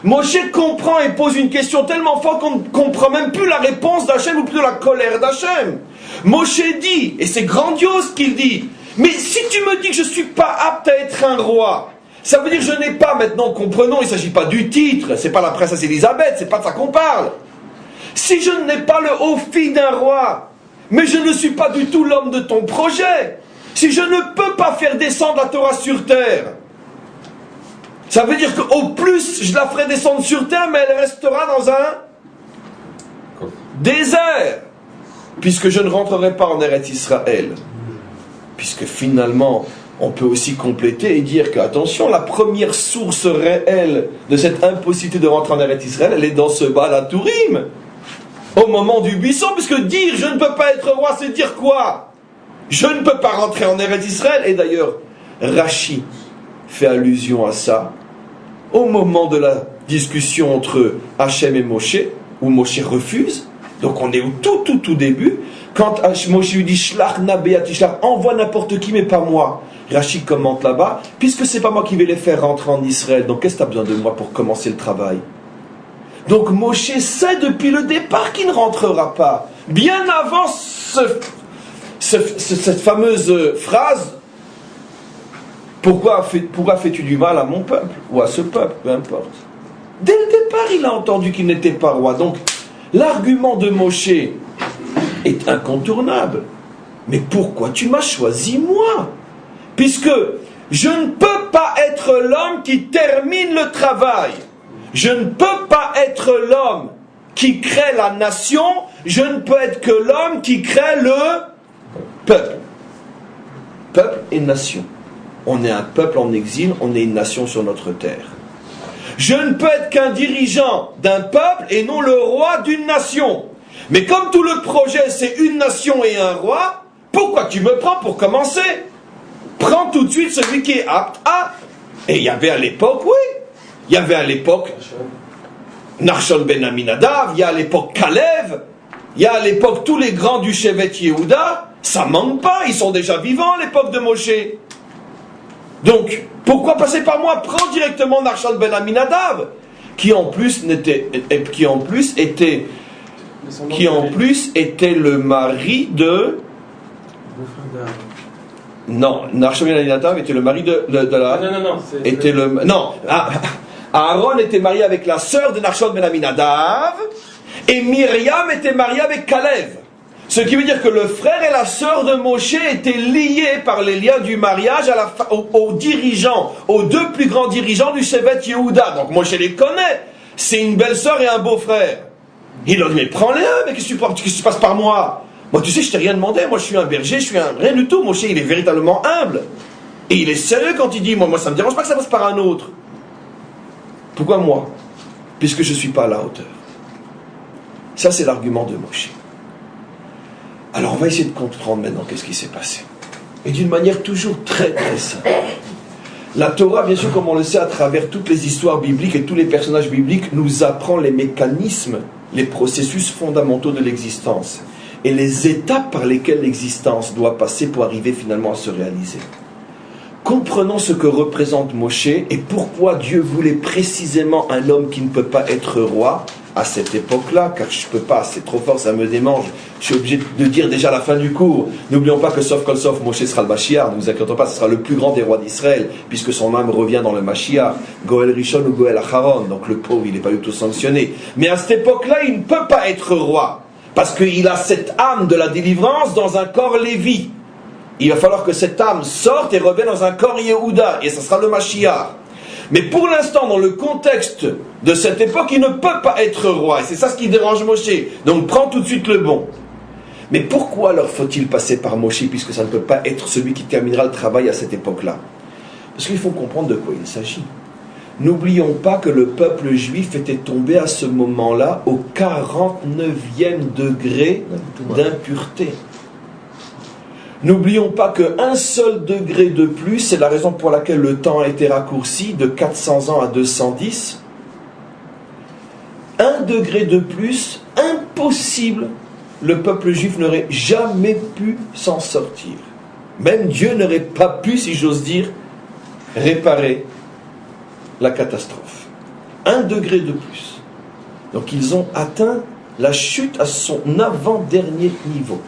Moshe comprend et pose une question tellement forte qu'on ne comprend même plus la réponse d'Hachem ou plutôt la colère d'Hachem. Moshe dit, et c'est grandiose ce qu'il dit, mais si tu me dis que je ne suis pas apte à être un roi, ça veut dire que je n'ai pas, maintenant comprenons, il ne s'agit pas du titre, c'est pas la princesse Élisabeth, c'est pas de ça qu'on parle. Si je n'ai pas le haut fil d'un roi, mais je ne suis pas du tout l'homme de ton projet, si je ne peux pas faire descendre la Torah sur terre, ça veut dire qu'au plus je la ferai descendre sur terre, mais elle restera dans un désert, puisque je ne rentrerai pas en Eretz Israël. Puisque finalement, on peut aussi compléter et dire que, attention, la première source réelle de cette impossibilité de rentrer en Eretz Israël, elle est dans ce Baal HaTurim, au moment du buisson, puisque dire je ne peux pas être roi, c'est dire quoi? Je ne peux pas rentrer en Eretz Israël. Et d'ailleurs, Rashi fait allusion à ça au moment de la discussion entre Hachem et Moshe, où Moshe refuse. Donc on est au tout début. Quand Moshe lui dit Shlach na be'ati shlach, envoie n'importe qui mais pas moi. Rashi commente là-bas, puisque c'est pas moi qui vais les faire rentrer en Israël, donc qu'est-ce que tu as besoin de moi pour commencer le travail? Donc Moshe sait depuis le départ qu'il ne rentrera pas. Bien avant cette fameuse phrase, pourquoi fais-tu du mal à mon peuple? Ou à ce peuple, peu importe. Dès le départ, il a entendu qu'il n'était pas roi. Donc, l'argument de Moshe est incontournable. Mais pourquoi tu m'as choisi moi? Puisque je ne peux pas être l'homme qui termine le travail. Je ne peux pas être l'homme qui crée la nation. Je ne peux être que l'homme qui crée le peuple. Peuple et nation. On est un peuple en exil, on est une nation sur notre terre. Je ne peux être qu'un dirigeant d'un peuple et non le roi d'une nation. Mais comme tout le projet c'est une nation et un roi, pourquoi tu me prends pour commencer? Prends tout de suite celui qui est apte à. Et il y avait à l'époque, oui, il y avait à l'époque Nachshon ben Aminadav, il y a à l'époque Kalev, il y a à l'époque tous les grands du Shevet Yehuda, ça manque pas, ils sont déjà vivants à l'époque de Moshe. Donc, pourquoi passer par moi? Prends directement Nachshon ben Aminadav, qui en plus était le mari de... Non, Nachshon ben Aminadav était le mari de la... Non. Aaron était marié avec la sœur de Nachshon ben Aminadav, et Myriam était mariée avec Kalev. Ce qui veut dire que le frère et la sœur de Moshe étaient liés par les liens du mariage aux dirigeants, aux deux plus grands dirigeants du Shevet Yehuda. Donc Moshe les connaît. C'est une belle sœur et un beau frère. Il leur dit, mais prends-les, mais qu'est-ce que tu passes par moi? Moi, tu sais, je t'ai rien demandé. Moi, je suis un berger, rien du tout. Moshe, il est véritablement humble. Et il est sérieux quand il dit, moi, ça me dérange pas que ça passe par un autre. Pourquoi moi? Puisque je ne suis pas à la hauteur. Ça, c'est l'argument de Moshe. Alors, on va essayer de comprendre maintenant qu'est-ce qui s'est passé. Et d'une manière toujours très très simple. La Torah, bien sûr, comme on le sait, à travers toutes les histoires bibliques et tous les personnages bibliques, nous apprend les mécanismes, les processus fondamentaux de l'existence et les étapes par lesquelles l'existence doit passer pour arriver finalement à se réaliser. Comprenons ce que représente Moshe et pourquoi Dieu voulait précisément un homme qui ne peut pas être roi à cette époque-là, car je ne peux pas, c'est trop fort, ça me démange. Je suis obligé de dire déjà à la fin du cours. N'oublions pas que sauf kol sauf, Moshe sera le Mashiach, ne vous inquiétez pas, ce sera le plus grand des rois d'Israël, puisque son âme revient dans le Mashiach, Goël Rishon ou Goël Acharon, donc le pauvre, il n'est pas du tout sanctionné. Mais à cette époque-là, il ne peut pas être roi, parce qu'il a cette âme de la délivrance dans un corps Lévi. Il va falloir que cette âme sorte et revienne dans un corps Yehuda, et ce sera le Mashiach. Mais pour l'instant, dans le contexte de cette époque, il ne peut pas être roi. Et c'est ça ce qui dérange Moshe. Donc prends tout de suite le bon. Mais pourquoi alors faut-il passer par Moshe, puisque ça ne peut pas être celui qui terminera le travail à cette époque-là? Parce qu'il faut comprendre de quoi il s'agit. N'oublions pas que le peuple juif était tombé à ce moment-là au 49e degré d'impureté. N'oublions pas qu'un seul degré de plus, c'est la raison pour laquelle le temps a été raccourci de 400 ans à 210. Un degré de plus, impossible, le peuple juif n'aurait jamais pu s'en sortir. Même Dieu n'aurait pas pu, si j'ose dire, réparer la catastrophe. Un degré de plus. Donc ils ont atteint la chute à son avant-dernier niveau.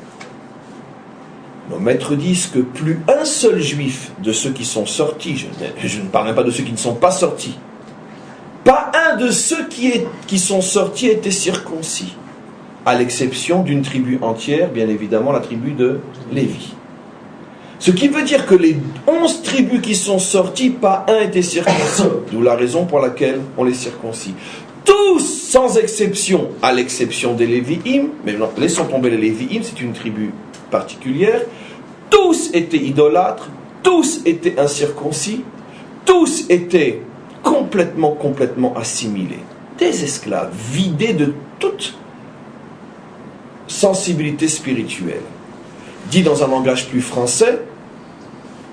Nos maîtres disent que plus un seul juif de ceux qui sont sortis, je ne parle même pas de ceux qui ne sont pas sortis, pas un de ceux qui sont sortis était circoncis, à l'exception d'une tribu entière, bien évidemment la tribu de Lévi. Ce qui veut dire que les 11 tribus qui sont sorties, pas un était circoncis, d'où la raison pour laquelle on les circoncis. Tous, sans exception, à l'exception des Lévi'im, mais non, laissons tomber les Lévi'im, c'est une tribu particulière, tous étaient idolâtres, tous étaient incirconcis, tous étaient complètement assimilés, des esclaves, vidés de toute sensibilité spirituelle. Dit dans un langage plus français,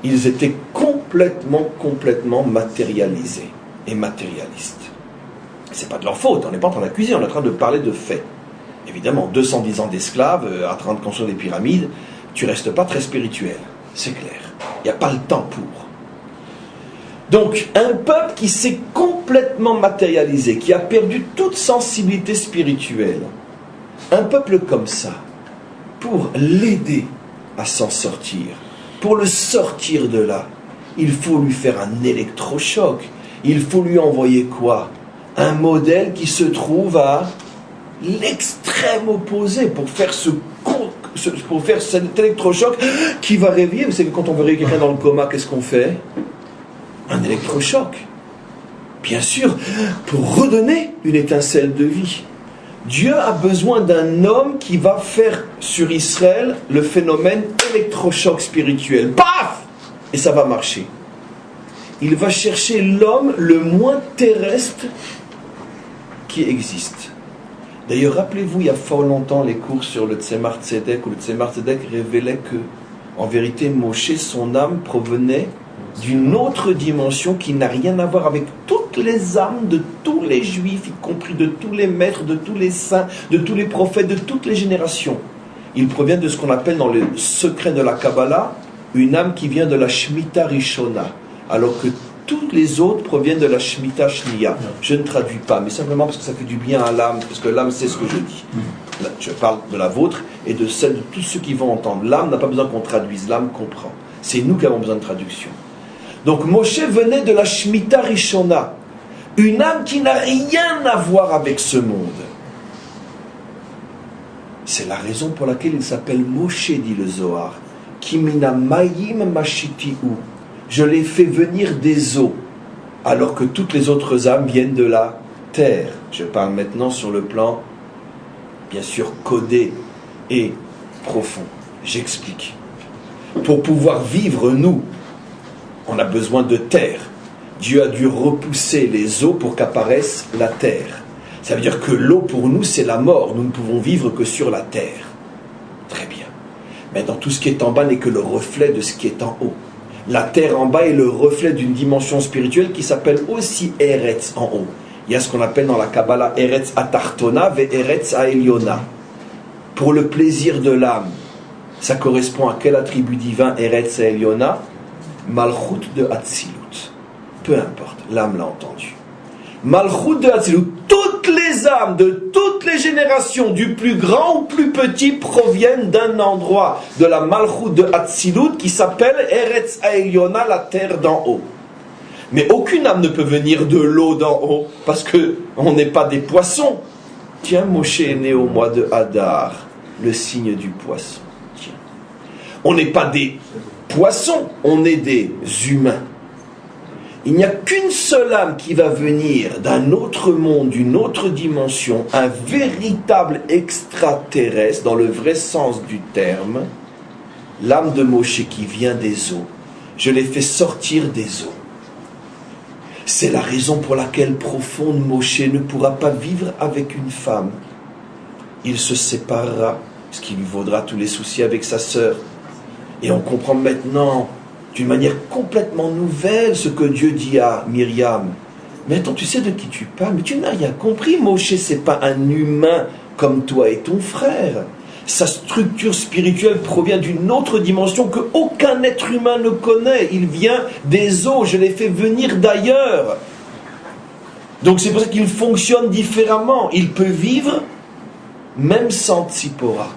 ils étaient complètement matérialisés et matérialistes. C'est pas de leur faute, on n'est pas en train d'accuser, on est en train de parler de faits. Évidemment, 210 ans d'esclaves, en train de construire des pyramides, tu restes pas très spirituel, c'est clair. Il n'y a pas le temps pour. Donc, un peuple qui s'est complètement matérialisé, qui a perdu toute sensibilité spirituelle, un peuple comme ça, pour l'aider à s'en sortir, pour le sortir de là, il faut lui faire un électrochoc. Il faut lui envoyer quoi? Un modèle qui se trouve à l'extrême opposé pour faire cet électrochoc qui va réveiller. Vous savez que quand on veut réveiller quelqu'un dans le coma, qu'est-ce qu'on fait? Un électrochoc. Bien sûr, pour redonner une étincelle de vie. Dieu a besoin d'un homme qui va faire sur Israël le phénomène électrochoc spirituel. Paf! Et ça va marcher. Il va chercher l'homme le moins terrestre qui existe. D'ailleurs, rappelez-vous, il y a fort longtemps, les cours sur le Tzemar Tzedek, où le Tzemar Tzedek révélait que, en vérité, Moshe, son âme provenait d'une autre dimension qui n'a rien à voir avec toutes les âmes de tous les juifs, y compris de tous les maîtres, de tous les saints, de tous les prophètes, de toutes les générations. Il provient de ce qu'on appelle dans le secret de la Kabbalah, une âme qui vient de la Shemitah Rishona, alors que toutes les autres proviennent de la Shemitah Shniya. Je ne traduis pas, mais simplement parce que ça fait du bien à l'âme, parce que l'âme sait ce que je dis. Là, je parle de la vôtre et de celle de tous ceux qui vont entendre. L'âme n'a pas besoin qu'on traduise, l'âme comprend. C'est nous qui avons besoin de traduction. Donc Moshe venait de la Shemitah Rishona, une âme qui n'a rien à voir avec ce monde. C'est la raison pour laquelle il s'appelle Moshe, dit le Zohar. Kimina mayim mashiti'u. Je l'ai fait venir des eaux, alors que toutes les autres âmes viennent de la terre. Je parle maintenant sur le plan, bien sûr, codé et profond. J'explique. Pour pouvoir vivre, nous, on a besoin de terre. Dieu a dû repousser les eaux pour qu'apparaisse la terre. Ça veut dire que l'eau pour nous, c'est la mort. Nous ne pouvons vivre que sur la terre. Très bien. Maintenant, tout ce qui est en bas n'est que le reflet de ce qui est en haut. La terre en bas est le reflet d'une dimension spirituelle qui s'appelle aussi Eretz en haut. Il y a ce qu'on appelle dans la Kabbalah Eretz Atartona ve Eretz Aeliona. Pour le plaisir de l'âme, ça correspond à quel attribut divin Eretz Aeliona? Malchut de Hatzilut. Peu importe, l'âme l'a entendu. Malchut de Hatzilut. Toutes les âmes de toutes les générations, du plus grand ou plus petit, proviennent d'un endroit de la Malchut de Hatzilut qui s'appelle Eretz Aeliona, la terre d'en haut. Mais aucune âme ne peut venir de l'eau d'en haut, parce qu'on n'est pas des poissons. Tiens, Moshe est né au mois de Hadar, le signe du poisson. Tiens. On n'est pas des poissons, on est des humains. Il n'y a qu'une seule âme qui va venir d'un autre monde, d'une autre dimension, un véritable extraterrestre, dans le vrai sens du terme, l'âme de Moshe qui vient des eaux. Je l'ai fait sortir des eaux. C'est la raison pour laquelle profonde Moshe ne pourra pas vivre avec une femme. Il se séparera, ce qui lui vaudra tous les soucis avec sa sœur. Et on comprend maintenant, d'une manière complètement nouvelle, ce que Dieu dit à Myriam. Mais attends, tu sais de qui tu parles, mais tu n'as rien compris. Moshe, c'est pas un humain comme toi et ton frère. Sa structure spirituelle provient d'une autre dimension que aucun être humain ne connaît. Il vient des eaux, je l'ai fait venir d'ailleurs. Donc c'est pour ça qu'il fonctionne différemment. Il peut vivre même sans Tzipora.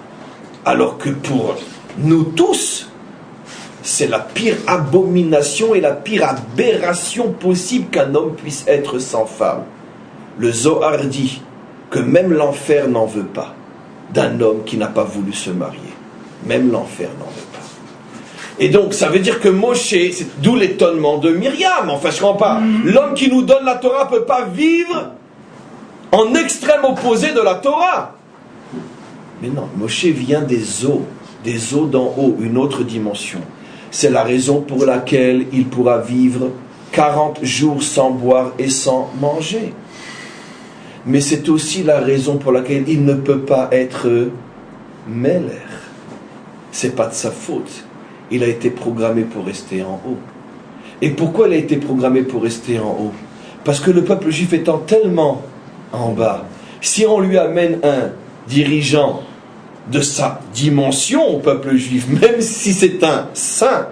Alors que pour nous tous, c'est la pire abomination et la pire aberration possible qu'un homme puisse être sans femme. Le Zohar dit que même l'enfer n'en veut pas d'un homme qui n'a pas voulu se marier. Même l'enfer n'en veut pas. Et donc, ça veut dire que Moshe, c'est d'où l'étonnement de Myriam. Enfin, je ne comprends pas. L'homme qui nous donne la Torah ne peut pas vivre en extrême opposé de la Torah. Mais non, Moshe vient des eaux d'en haut, une autre dimension. C'est la raison pour laquelle il pourra vivre 40 jours sans boire et sans manger. Mais c'est aussi la raison pour laquelle il ne peut pas être Meler. C'est pas de sa faute. Il a été programmé pour rester en haut. Et pourquoi il a été programmé pour rester en haut? Parce que le peuple juif étant tellement en bas, si on lui amène un dirigeant de sa dimension au peuple juif, même si c'est un saint,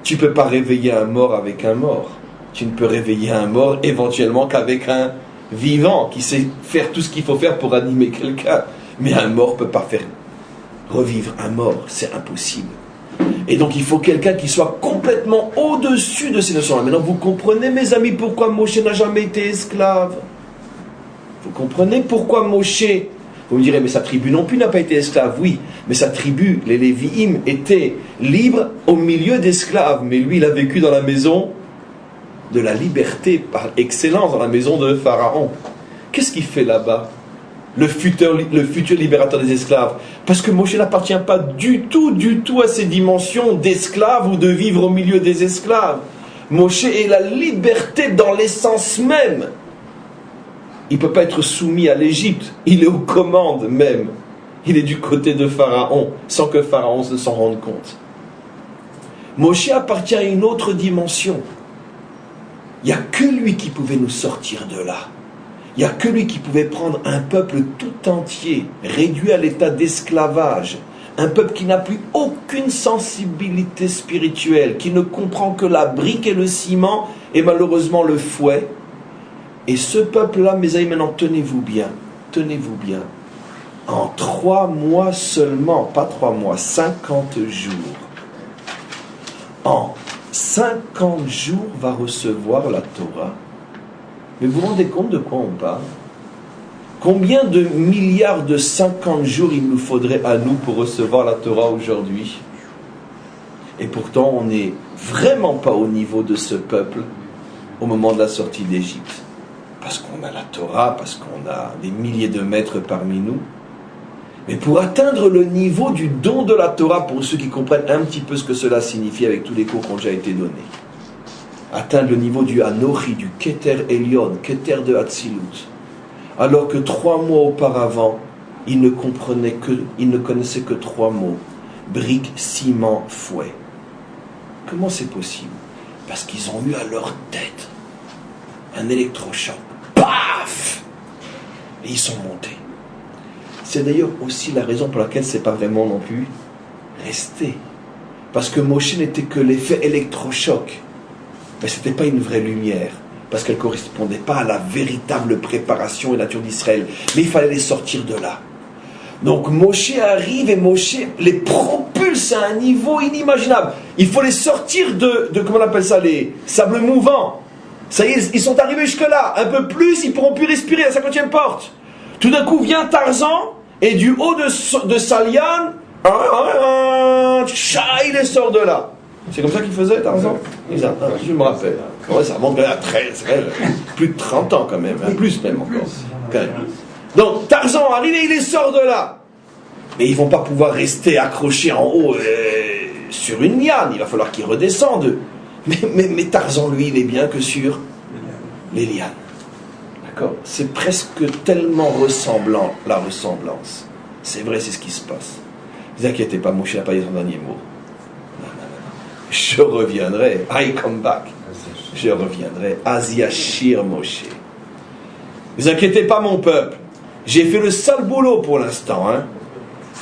tu ne peux pas réveiller un mort avec un mort. Tu ne peux réveiller un mort éventuellement qu'avec un vivant qui sait faire tout ce qu'il faut faire pour animer quelqu'un. Mais un mort ne peut pas faire revivre un mort, c'est impossible. Et donc il faut quelqu'un qui soit complètement au-dessus de ces notions-là. Maintenant vous comprenez, mes amis, pourquoi Moshe n'a jamais été esclave. Vous comprenez pourquoi Moshe, vous me direz, mais sa tribu non plus n'a pas été esclave. Oui, mais sa tribu, les Lévi'im, étaient libres au milieu d'esclaves. Mais lui, il a vécu dans la maison de la liberté par excellence, dans la maison de Pharaon. Qu'est-ce qu'il fait là-bas, le futur libérateur des esclaves? Parce que Moshe n'appartient pas du tout à ces dimensions d'esclaves ou de vivre au milieu des esclaves. Moshe est la liberté dans l'essence même. Il ne peut pas être soumis à l'Égypte. Il est aux commandes même. Il est du côté de Pharaon, sans que Pharaon ne s'en rende compte. Moshe appartient à une autre dimension. Il n'y a que lui qui pouvait nous sortir de là. Il n'y a que lui qui pouvait prendre un peuple tout entier, réduit à l'état d'esclavage, un peuple qui n'a plus aucune sensibilité spirituelle, qui ne comprend que la brique et le ciment, et malheureusement le fouet. Et ce peuple-là, mes amis, maintenant, tenez-vous bien, en 3 mois seulement, pas 3 mois, 50 jours, en 50 jours va recevoir la Torah. Mais vous vous rendez compte de quoi on parle? Combien de milliards de 50 jours il nous faudrait à nous pour recevoir la Torah aujourd'hui? Et pourtant, on n'est vraiment pas au niveau de ce peuple au moment de la sortie d'Égypte. Parce qu'on a la Torah, parce qu'on a des milliers de maîtres parmi nous. Mais pour atteindre le niveau du don de la Torah, pour ceux qui comprennent un petit peu ce que cela signifie avec tous les cours qui ont déjà été donnés, atteindre le niveau du Anochi, du Keter Elyon, Keter de Hatzilut, alors que 3 mois auparavant, ils ne connaissaient que 3 mots: brique, ciment, fouet. Comment c'est possible? Parce qu'ils ont eu à leur tête un électrochoc. Paf! Et ils sont montés. C'est d'ailleurs aussi la raison pour laquelle c'est pas vraiment non plus resté. Parce que Moshe n'était que l'effet électrochoc. Mais ce n'était pas une vraie lumière. Parce qu'elle ne correspondait pas à la véritable préparation et nature d'Israël. Mais il fallait les sortir de là. Donc Moshe arrive et Moshe les propulse à un niveau inimaginable. Il faut les sortir de comment on appelle ça, les sables mouvants. Ça y est, ils sont arrivés jusque-là. Un peu plus, ils ne pourront plus respirer à la 50e porte. Tout d'un coup vient Tarzan, et du haut de sa liane, il les sort de là. C'est comme ça qu'il faisait, Tarzan? Je me rappelle. Ouais, ça remonte à 13, plus de 30 ans quand même, plus même encore. Quand même. Donc Tarzan arrive et il les sort de là. Mais ils ne vont pas pouvoir rester accrochés en haut sur une liane, il va falloir qu'ils redescendent. Mais Tarzan, lui, il est bien que sur les lianes. D'accord? C'est presque tellement ressemblant, la ressemblance. C'est vrai, c'est ce qui se passe. Ne vous inquiétez pas, Moshe n'a pas dit son dernier mot. Non. Je reviendrai. I come back. Je reviendrai. Aziachir Moshe. Ne vous inquiétez pas, mon peuple. J'ai fait le sale boulot pour l'instant.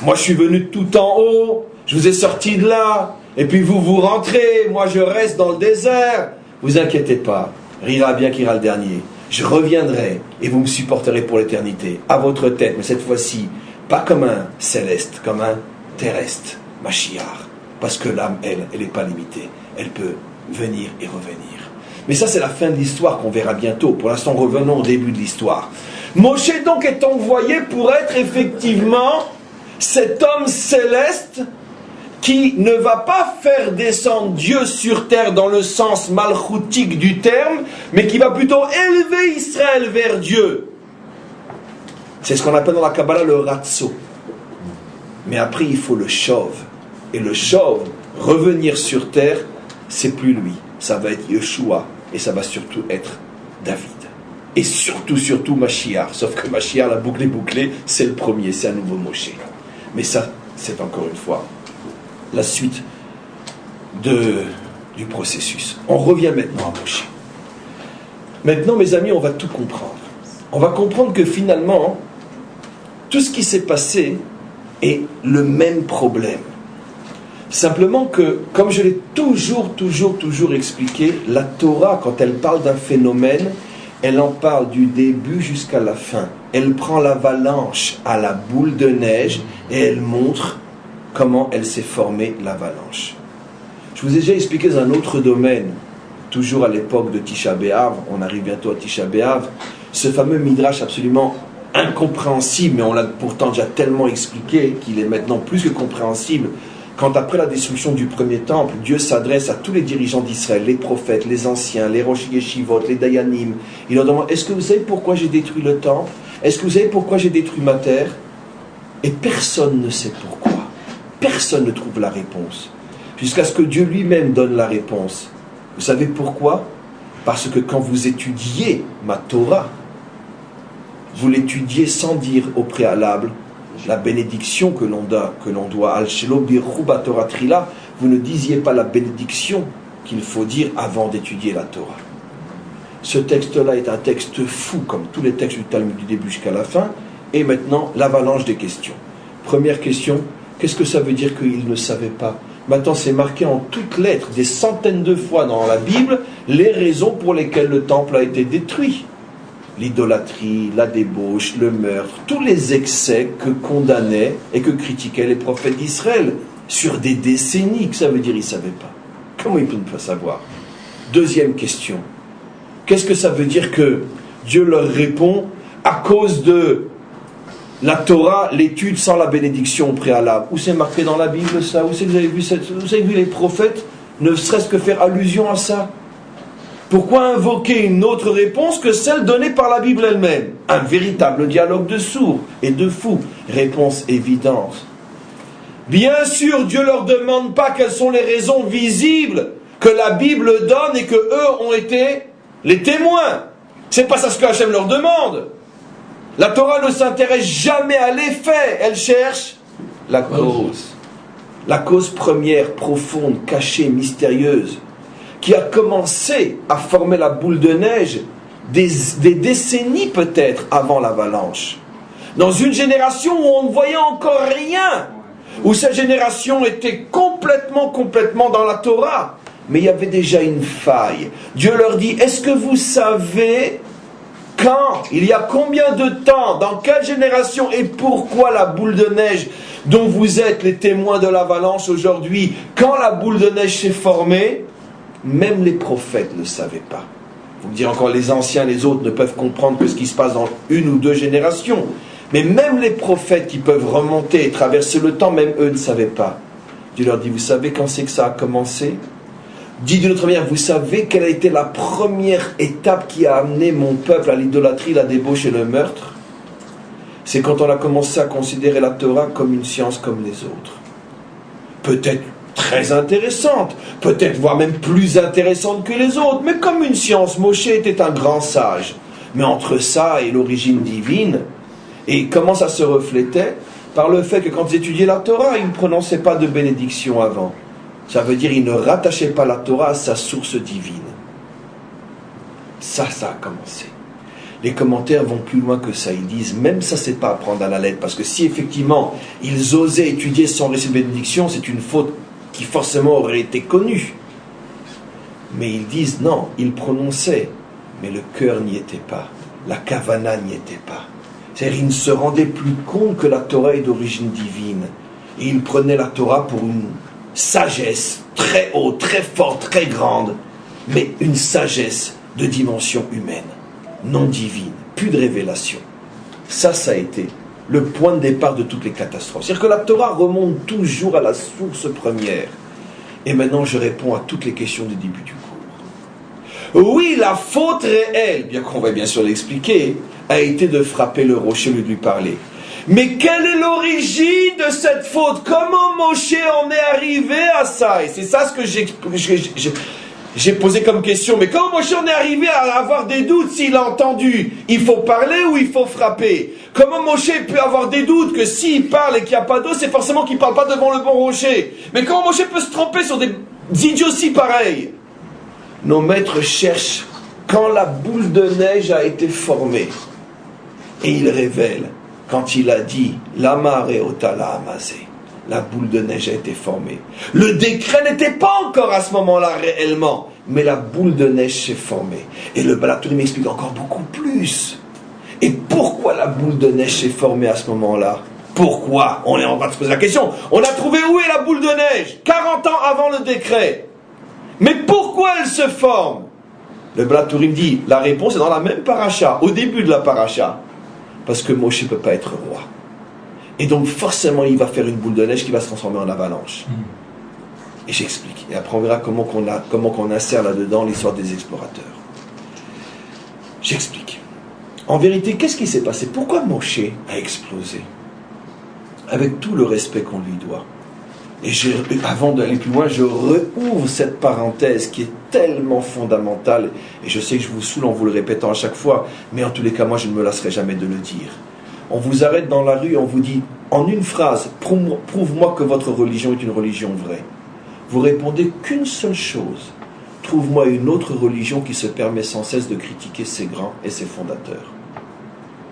Moi, je suis venu tout en haut. Je vous ai sorti de là. Et puis vous rentrez. Moi, je reste dans le désert. Ne vous inquiétez pas. Rira bien qui ira le dernier. Je reviendrai et vous me supporterez pour l'éternité, à votre tête, mais cette fois-ci, pas comme un céleste, comme un terrestre, Mashiach. Parce que l'âme, elle n'est pas limitée. Elle peut venir et revenir. Mais ça, c'est la fin de l'histoire qu'on verra bientôt. Pour l'instant, revenons au début de l'histoire. Moshe donc est envoyé pour être effectivement cet homme céleste qui ne va pas faire descendre Dieu sur terre dans le sens malchoutique du terme, mais qui va plutôt élever Israël vers Dieu. C'est ce qu'on appelle dans la Kabbalah le ratso. Mais après, il faut le chauve. Et le chauve, revenir sur terre, c'est plus lui. Ça va être Yeshua, et ça va surtout être David. Et surtout Mashiach. Sauf que Mashiach, la boucle est bouclée, c'est le premier, c'est un nouveau Moshe. Mais ça, c'est encore une fois la suite du processus. On revient maintenant à Moshe. Maintenant, mes amis, on va tout comprendre. On va comprendre que finalement, tout ce qui s'est passé est le même problème. Simplement que, comme je l'ai toujours expliqué, la Torah, quand elle parle d'un phénomène, elle en parle du début jusqu'à la fin. Elle prend l'avalanche à la boule de neige et elle montre comment elle s'est formée, l'avalanche. Je vous ai déjà expliqué dans un autre domaine, toujours à l'époque de Tisha B'Av, on arrive bientôt à Tisha B'Av, ce fameux midrash absolument incompréhensible, mais on l'a pourtant déjà tellement expliqué qu'il est maintenant plus que compréhensible. Quand après la destruction du premier temple, Dieu s'adresse à tous les dirigeants d'Israël, les prophètes, les anciens, les rosh yeshivot, les dayanim, il leur demande: est-ce que vous savez pourquoi j'ai détruit le temple? Est-ce que vous savez pourquoi j'ai détruit ma terre? Et personne ne sait pourquoi. Personne ne trouve la réponse. Jusqu'à ce que Dieu lui-même donne la réponse. Vous savez pourquoi? Parce que quand vous étudiez ma Torah, vous l'étudiez sans dire au préalable la bénédiction que l'on doit. Al-Shelo Birchu Batorah Trila, vous ne disiez pas la bénédiction qu'il faut dire avant d'étudier la Torah. Ce texte-là est un texte fou, comme tous les textes du Talmud du début jusqu'à la fin. Et maintenant, l'avalanche des questions. Première question, qu'est-ce que ça veut dire qu'il ne savait pas? Maintenant, c'est marqué en toutes lettres, des centaines de fois dans la Bible, les raisons pour lesquelles le temple a été détruit. L'idolâtrie, la débauche, le meurtre, tous les excès que condamnaient et que critiquaient les prophètes d'Israël sur des décennies. Que ça veut dire, ils ne savaient pas. Comment ils peuvent pas savoir? Deuxième question. Qu'est-ce que ça veut dire que Dieu leur répond à cause de la Torah, l'étude sans la bénédiction au préalable? Où c'est marqué dans la Bible ça? Où c'est que vous avez vu les prophètes ne serait-ce que faire allusion à ça? Pourquoi invoquer une autre réponse que celle donnée par la Bible elle-même? Un véritable dialogue de sourds et de fous. Réponse évidente. Bien sûr, Dieu ne leur demande pas quelles sont les raisons visibles que la Bible donne et que eux ont été les témoins. C'est pas ça ce que Hachem leur demande. La Torah ne s'intéresse jamais à l'effet, elle cherche la cause. La cause première, profonde, cachée, mystérieuse, qui a commencé à former la boule de neige des décennies peut-être avant l'avalanche. Dans une génération où on ne voyait encore rien, où cette génération était complètement dans la Torah, mais il y avait déjà une faille. Dieu leur dit, est-ce que vous savez quand, il y a combien de temps, dans quelle génération et pourquoi la boule de neige dont vous êtes les témoins de l'avalanche aujourd'hui, quand la boule de neige s'est formée, même les prophètes ne savaient pas. Vous me direz encore, les anciens, les autres ne peuvent comprendre que ce qui se passe dans une ou deux générations. Mais même les prophètes qui peuvent remonter et traverser le temps, même eux ne savaient pas. Dieu leur dit, vous savez quand c'est que ça a commencé? Dit d'une autre manière, vous savez quelle a été la première étape qui a amené mon peuple à l'idolâtrie, la débauche et le meurtre? C'est quand on a commencé à considérer la Torah comme une science comme les autres. Peut-être très intéressante, peut-être voire même plus intéressante que les autres, mais comme une science. Moshe était un grand sage. Mais entre ça et l'origine divine, et comment ça se reflétait? Par le fait que quand ils étudiaient la Torah, ils ne prononçaient pas de bénédiction avant. Ça veut dire qu'ils ne rattachaient pas la Torah à sa source divine. Ça a commencé. Les commentaires vont plus loin que ça. Ils disent, même ça, c'est pas à prendre à la lettre. Parce que si effectivement, ils osaient étudier sans récit de bénédiction, c'est une faute qui forcément aurait été connue. Mais ils disent, non, ils prononçaient, mais le cœur n'y était pas. La kavana n'y était pas. C'est-à-dire, ils ne se rendaient plus compte que la Torah est d'origine divine. Et ils prenaient la Torah pour une sagesse très haute, très forte, très grande, mais une sagesse de dimension humaine, non divine, plus de révélation. Ça a été le point de départ de toutes les catastrophes. C'est-à-dire que la Torah remonte toujours à la source première. Et maintenant, je réponds à toutes les questions du début du cours. Oui, la faute réelle, bien qu'on va bien sûr l'expliquer, a été de frapper le rocher au lieu de lui parler. Mais quelle est l'origine de cette faute? Comment Moshe en est arrivé à ça? Et c'est ça ce que j'ai posé comme question. Mais comment Moshe en est arrivé à avoir des doutes s'il a entendu? Il faut parler ou il faut frapper? Comment Moshe peut avoir des doutes que s'il parle et qu'il n'y a pas d'eau, c'est forcément qu'il ne parle pas devant le bon rocher? Mais comment Moshe peut se tromper sur des idioties pareilles? Nos maîtres cherchent quand la boule de neige a été formée. Et ils révèlent, quand il a dit « Lama Reotala Amazé », la boule de neige a été formée. Le décret n'était pas encore à ce moment-là réellement, mais la boule de neige s'est formée. Et le Baal HaTurim m'explique encore beaucoup plus. Et pourquoi la boule de neige s'est formée à ce moment-là? Pourquoi? On va se poser la question. On a trouvé où est la boule de neige 40 ans avant le décret. Mais pourquoi elle se forme? Le Baal HaTurim dit, la réponse est dans la même paracha, au début de la paracha. Parce que Moshe ne peut pas être roi. Et donc forcément il va faire une boule de neige qui va se transformer en avalanche. Et j'explique. Et après on verra comment qu'on insère là-dedans l'histoire des explorateurs. J'explique. En vérité, qu'est-ce qui s'est passé? Pourquoi Moshe a explosé? Avec tout le respect qu'on lui doit. Et avant d'aller plus loin, je rouvre cette parenthèse qui est tellement fondamentale. Et je sais que je vous saoule en vous le répétant à chaque fois, mais en tous les cas, moi, je ne me lasserai jamais de le dire. On vous arrête dans la rue, on vous dit, en une phrase, prouve-moi que votre religion est une religion vraie. Vous répondez qu'une seule chose. Trouve-moi une autre religion qui se permet sans cesse de critiquer ses grands et ses fondateurs.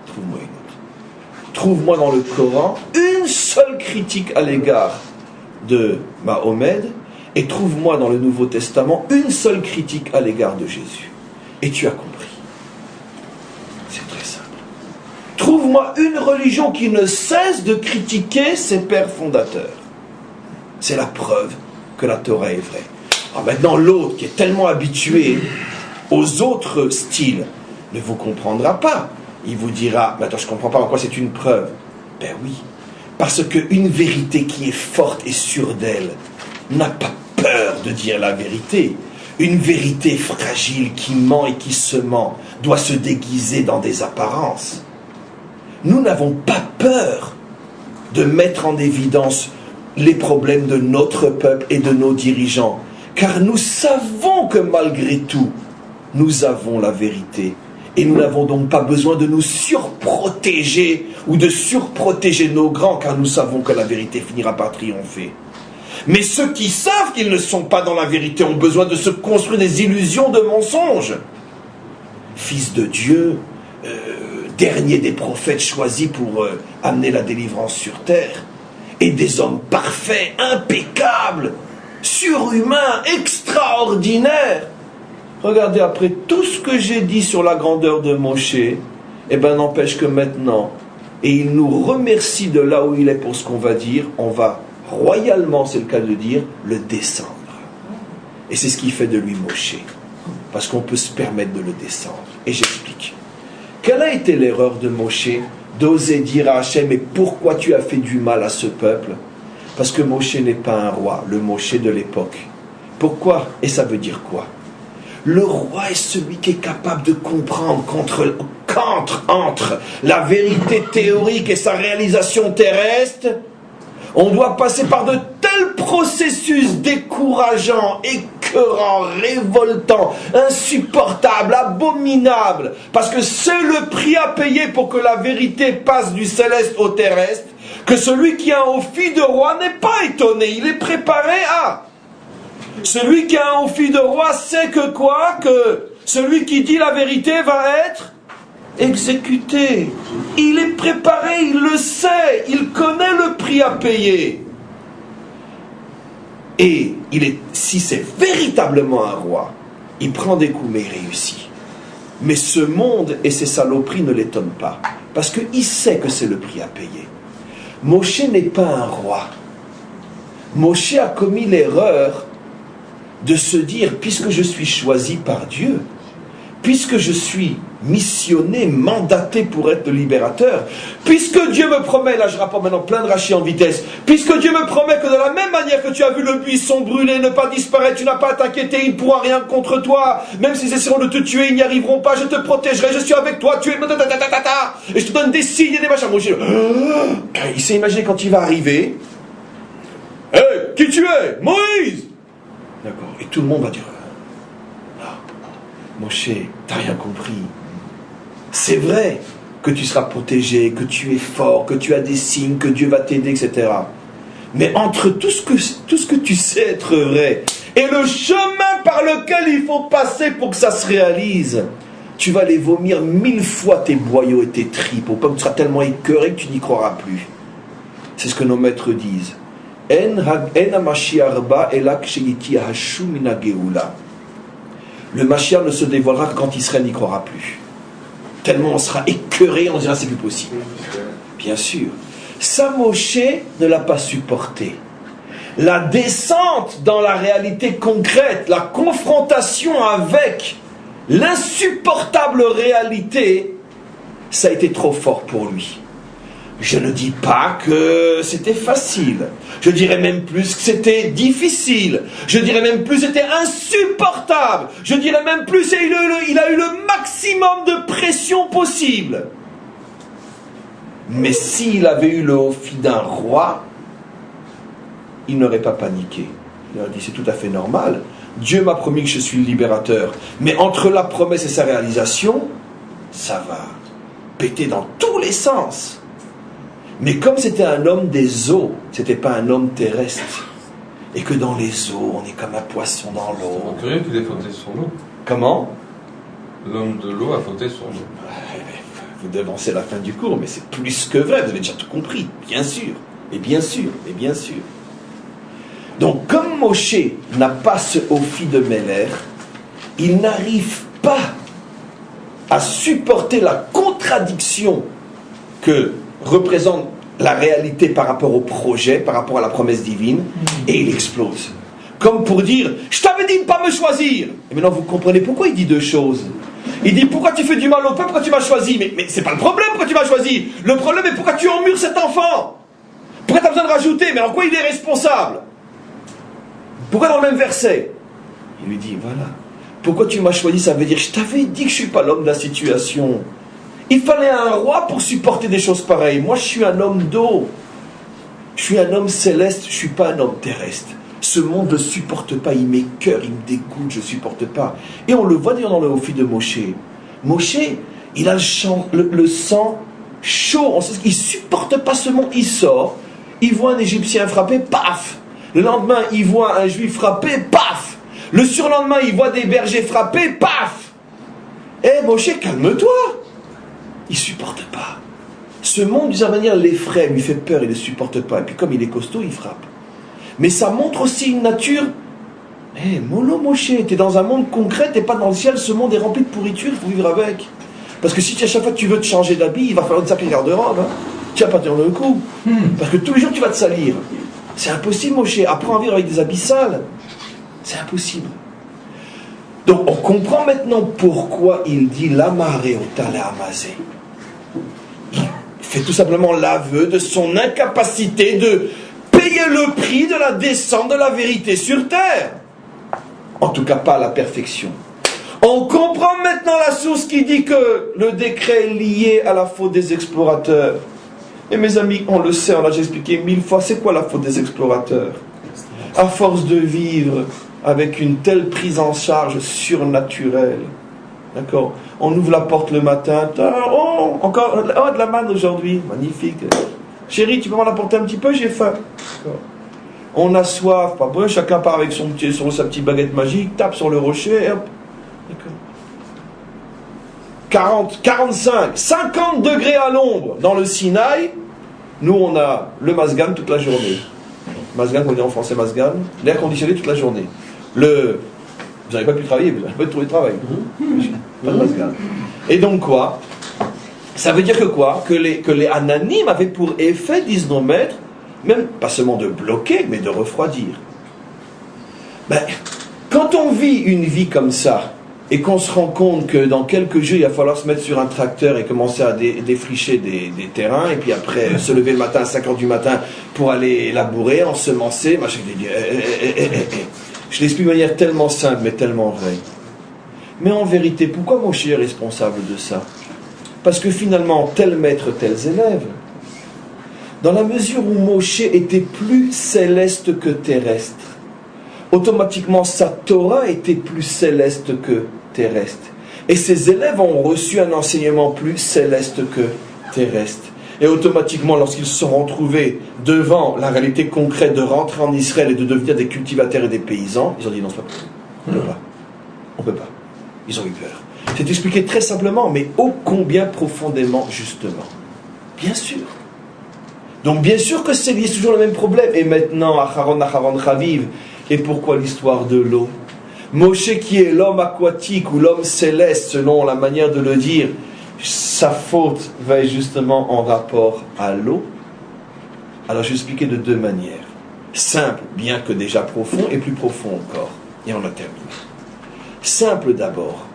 Trouve-moi une autre. Trouve-moi dans le Coran une seule critique à l'égard de Mahomet, et trouve-moi dans le Nouveau Testament une seule critique à l'égard de Jésus. Et tu as compris. C'est très simple. Trouve-moi une religion qui ne cesse de critiquer ses pères fondateurs. C'est la preuve que la Torah est vraie. Alors maintenant, l'autre qui est tellement habitué aux autres styles ne vous comprendra pas. Il vous dira, mais attends, je ne comprends pas en quoi c'est une preuve. Ben oui. Parce qu'une vérité qui est forte et sûre d'elle n'a pas peur de dire la vérité. Une vérité fragile qui ment et qui se ment doit se déguiser dans des apparences. Nous n'avons pas peur de mettre en évidence les problèmes de notre peuple et de nos dirigeants, car nous savons que malgré tout, nous avons la vérité. Et nous n'avons donc pas besoin de nous surprotéger ou de surprotéger nos grands, car nous savons que la vérité finira par triompher. Mais ceux qui savent qu'ils ne sont pas dans la vérité ont besoin de se construire des illusions de mensonges. Fils de Dieu, dernier des prophètes choisis pour amener la délivrance sur terre, et des hommes parfaits, impeccables, surhumains, extraordinaires. Regardez, après tout ce que j'ai dit sur la grandeur de Moshe, eh ben n'empêche que maintenant, et il nous remercie de là où il est pour ce qu'on va dire, on va royalement, c'est le cas de dire, le descendre. Et c'est ce qui fait de lui Moshe. Parce qu'on peut se permettre de le descendre. Et j'explique. Quelle a été l'erreur de Moshe d'oser dire à Hachem, mais pourquoi tu as fait du mal à ce peuple? Parce que Moshe n'est pas un roi, le Moshe de l'époque. Pourquoi? Et ça veut dire quoi? Le roi est celui qui est capable de comprendre entre la vérité théorique et sa réalisation terrestre. On doit passer par de tels processus décourageants, écœurants, révoltants, insupportables, abominables, parce que c'est le prix à payer pour que la vérité passe du céleste au terrestre, que celui qui a un office de roi n'est pas étonné, il est préparé à... Celui qui a un office de roi sait que quoi? Que celui qui dit la vérité va être exécuté. Il est préparé, il le sait, il connaît le prix à payer. Et si c'est véritablement un roi, il prend des coups mais il réussit. Mais ce monde et ses saloperies ne l'étonnent pas, parce qu'il sait que c'est le prix à payer. Moshe n'est pas un roi. Moshe a commis l'erreur de se dire, puisque je suis choisi par Dieu, puisque je suis missionné, mandaté pour être le libérateur, puisque Dieu me promet, là je rapporte maintenant plein de rachis en vitesse, puisque Dieu me promet que de la même manière que tu as vu le buisson brûler, ne pas disparaître, tu n'as pas à t'inquiéter, il ne pourra rien contre toi, même s'ils essaieront de te tuer, ils n'y arriveront pas, je te protégerai, je suis avec toi, tu es... Et je te donne des signes et des machins. Il s'est imaginé quand il va arriver, « Hé, qui tu es? Moïse !» D'accord. Et tout le monde va dire, Moshe, t'as rien compris. C'est vrai que tu seras protégé, que tu es fort, que tu as des signes, que Dieu va t'aider, etc. Mais entre tout ce que tu sais être vrai et le chemin par lequel il faut passer pour que ça se réalise, tu vas les vomir 1000 fois tes boyaux et tes tripes, au point que tu seras tellement écœuré que tu n'y croiras plus. C'est ce que nos maîtres disent. Le Mashiach ne se dévoilera que quand Israël n'y croira plus. Tellement on sera écœuré, on dira c'est plus possible. Bien sûr. Ça, Moshe ne l'a pas supporté. La descente dans la réalité concrète, la confrontation avec l'insupportable réalité, ça a été trop fort pour lui. Je ne dis pas que c'était facile. Je dirais même plus que c'était difficile. Je dirais même plus que c'était insupportable. Je dirais même plus qu'il a eu le maximum de pression possible. Mais s'il avait eu le office d'un roi, il n'aurait pas paniqué. Il aurait dit, c'est tout à fait normal. Dieu m'a promis que je suis le libérateur. Mais entre la promesse et sa réalisation, ça va péter dans tous les sens. Mais comme c'était un homme des eaux, c'était pas un homme terrestre. Et que dans les eaux, on est comme un poisson dans l'eau.
C'est curieux qu'il ait fauté sur l'eau.
Comment?
L'homme de l'eau a fauté sur l'eau.
Vous devancez la fin du cours, mais c'est plus que vrai, vous avez déjà tout compris, bien sûr, et bien sûr, et bien sûr. Donc, comme Moshe n'a pas ce Ophi de Meler, il n'arrive pas à supporter la contradiction que représente la réalité par rapport au projet, par rapport à la promesse divine, et il explose. Comme pour dire, je t'avais dit de ne pas me choisir. Et maintenant vous comprenez pourquoi il dit deux choses. Il dit, pourquoi tu fais du mal au peuple, pourquoi tu m'as choisi? Mais c'est pas le problème, pourquoi tu m'as choisi? Le problème est pourquoi tu emmures cet enfant? Pourquoi tu as besoin de rajouter? Mais en quoi il est responsable? Pourquoi dans le même verset? Il lui dit, voilà, pourquoi tu m'as choisi, ça veut dire, je t'avais dit que je ne suis pas l'homme de la situation. Il fallait un roi pour supporter des choses pareilles. Moi, je suis un homme d'eau. Je suis un homme céleste, je ne suis pas un homme terrestre. Ce monde ne supporte pas, il m'écoeure, il me dégoûte, je ne supporte pas. Et on le voit d'ailleurs dans le Ophi de Moshe. Moshe, il a le sang chaud, il ne supporte pas ce monde, il sort, il voit un Égyptien frappé, paf! Le lendemain, il voit un Juif frappé, paf! Le surlendemain, il voit des bergers frappés, paf! Eh Moshe, calme-toi! Il ne supporte pas. Ce monde, d'une certaine manière, l'effraie, lui fait peur, il ne le supporte pas. Et puis comme il est costaud, il frappe. Mais ça montre aussi une nature. Mollo Moshe, t'es dans un monde concret, t'es pas dans le ciel, ce monde est rempli de pourriture, il faut vivre avec. Parce que si à chaque fois tu veux te changer d'habit, il va falloir une sacrée garde-robe. Hein. Tu vas pas tenir le coup. Parce que tous les jours tu vas te salir. C'est impossible, Moshe. Apprends à vivre avec des habits sales. C'est impossible. Donc on comprend maintenant pourquoi il dit la marée au talé amazé. Il fait tout simplement l'aveu de son incapacité de payer le prix de la descente de la vérité sur terre. En tout cas, pas à la perfection. On comprend maintenant la source qui dit que le décret est lié à la faute des explorateurs. Et mes amis, on le sait, on l'a déjà expliqué 1000 fois, c'est quoi la faute des explorateurs? À force de vivre avec une telle prise en charge surnaturelle, d'accord? On ouvre la porte le matin, encore de la manne aujourd'hui, magnifique. Chérie, tu peux m'en apporter un petit peu, j'ai faim. On a soif, pas bon, chacun part avec sa petite baguette magique, tape sur le rocher, et hop. 40, 45, 50 degrés à l'ombre dans le Sinaï. Nous, on a le Mazgan toute la journée. Mazgan, on dit en français Mazgan, l'air conditionné toute la journée. Vous n'avez pas pu travailler, vous n'avez pas trouvé de travail. Pas de Mazgan. Et donc quoi? Ça veut dire que quoi? Que les Ananim avaient pour effet, disent nos maîtres, même pas seulement de bloquer, mais de refroidir. Quand on vit une vie comme ça, et qu'on se rend compte que dans quelques jours, il va falloir se mettre sur un tracteur et commencer à défricher des terrains, et puis après se lever le matin à 5h du matin pour aller labourer, ensemencer, machin, je l'explique de manière tellement simple, mais tellement vraie. Mais en vérité, pourquoi Moshe est responsable de ça? Parce que finalement, tel maître, tels élèves. Dans la mesure où Moshe était plus céleste que terrestre, automatiquement sa Torah était plus céleste que terrestre. Et ses élèves ont reçu un enseignement plus céleste que terrestre. Et automatiquement, lorsqu'ils se sont retrouvés devant la réalité concrète de rentrer en Israël et de devenir des cultivateurs et des paysans, ils ont dit non, c'est pas possible. On ne peut pas. On ne peut pas. Ils ont eu peur. C'est expliqué très simplement, mais ô combien profondément justement. Bien sûr. Donc bien sûr que c'est lié, c'est toujours le même problème. Et maintenant, Acharon Chaviv, et pourquoi l'histoire de l'eau? Moshe qui est l'homme aquatique ou l'homme céleste, selon la manière de le dire, sa faute va être justement en rapport à l'eau. Alors je vais expliquer de deux manières. Simple, bien que déjà profond, et plus profond encore. Et on a terminé. Simple d'abord.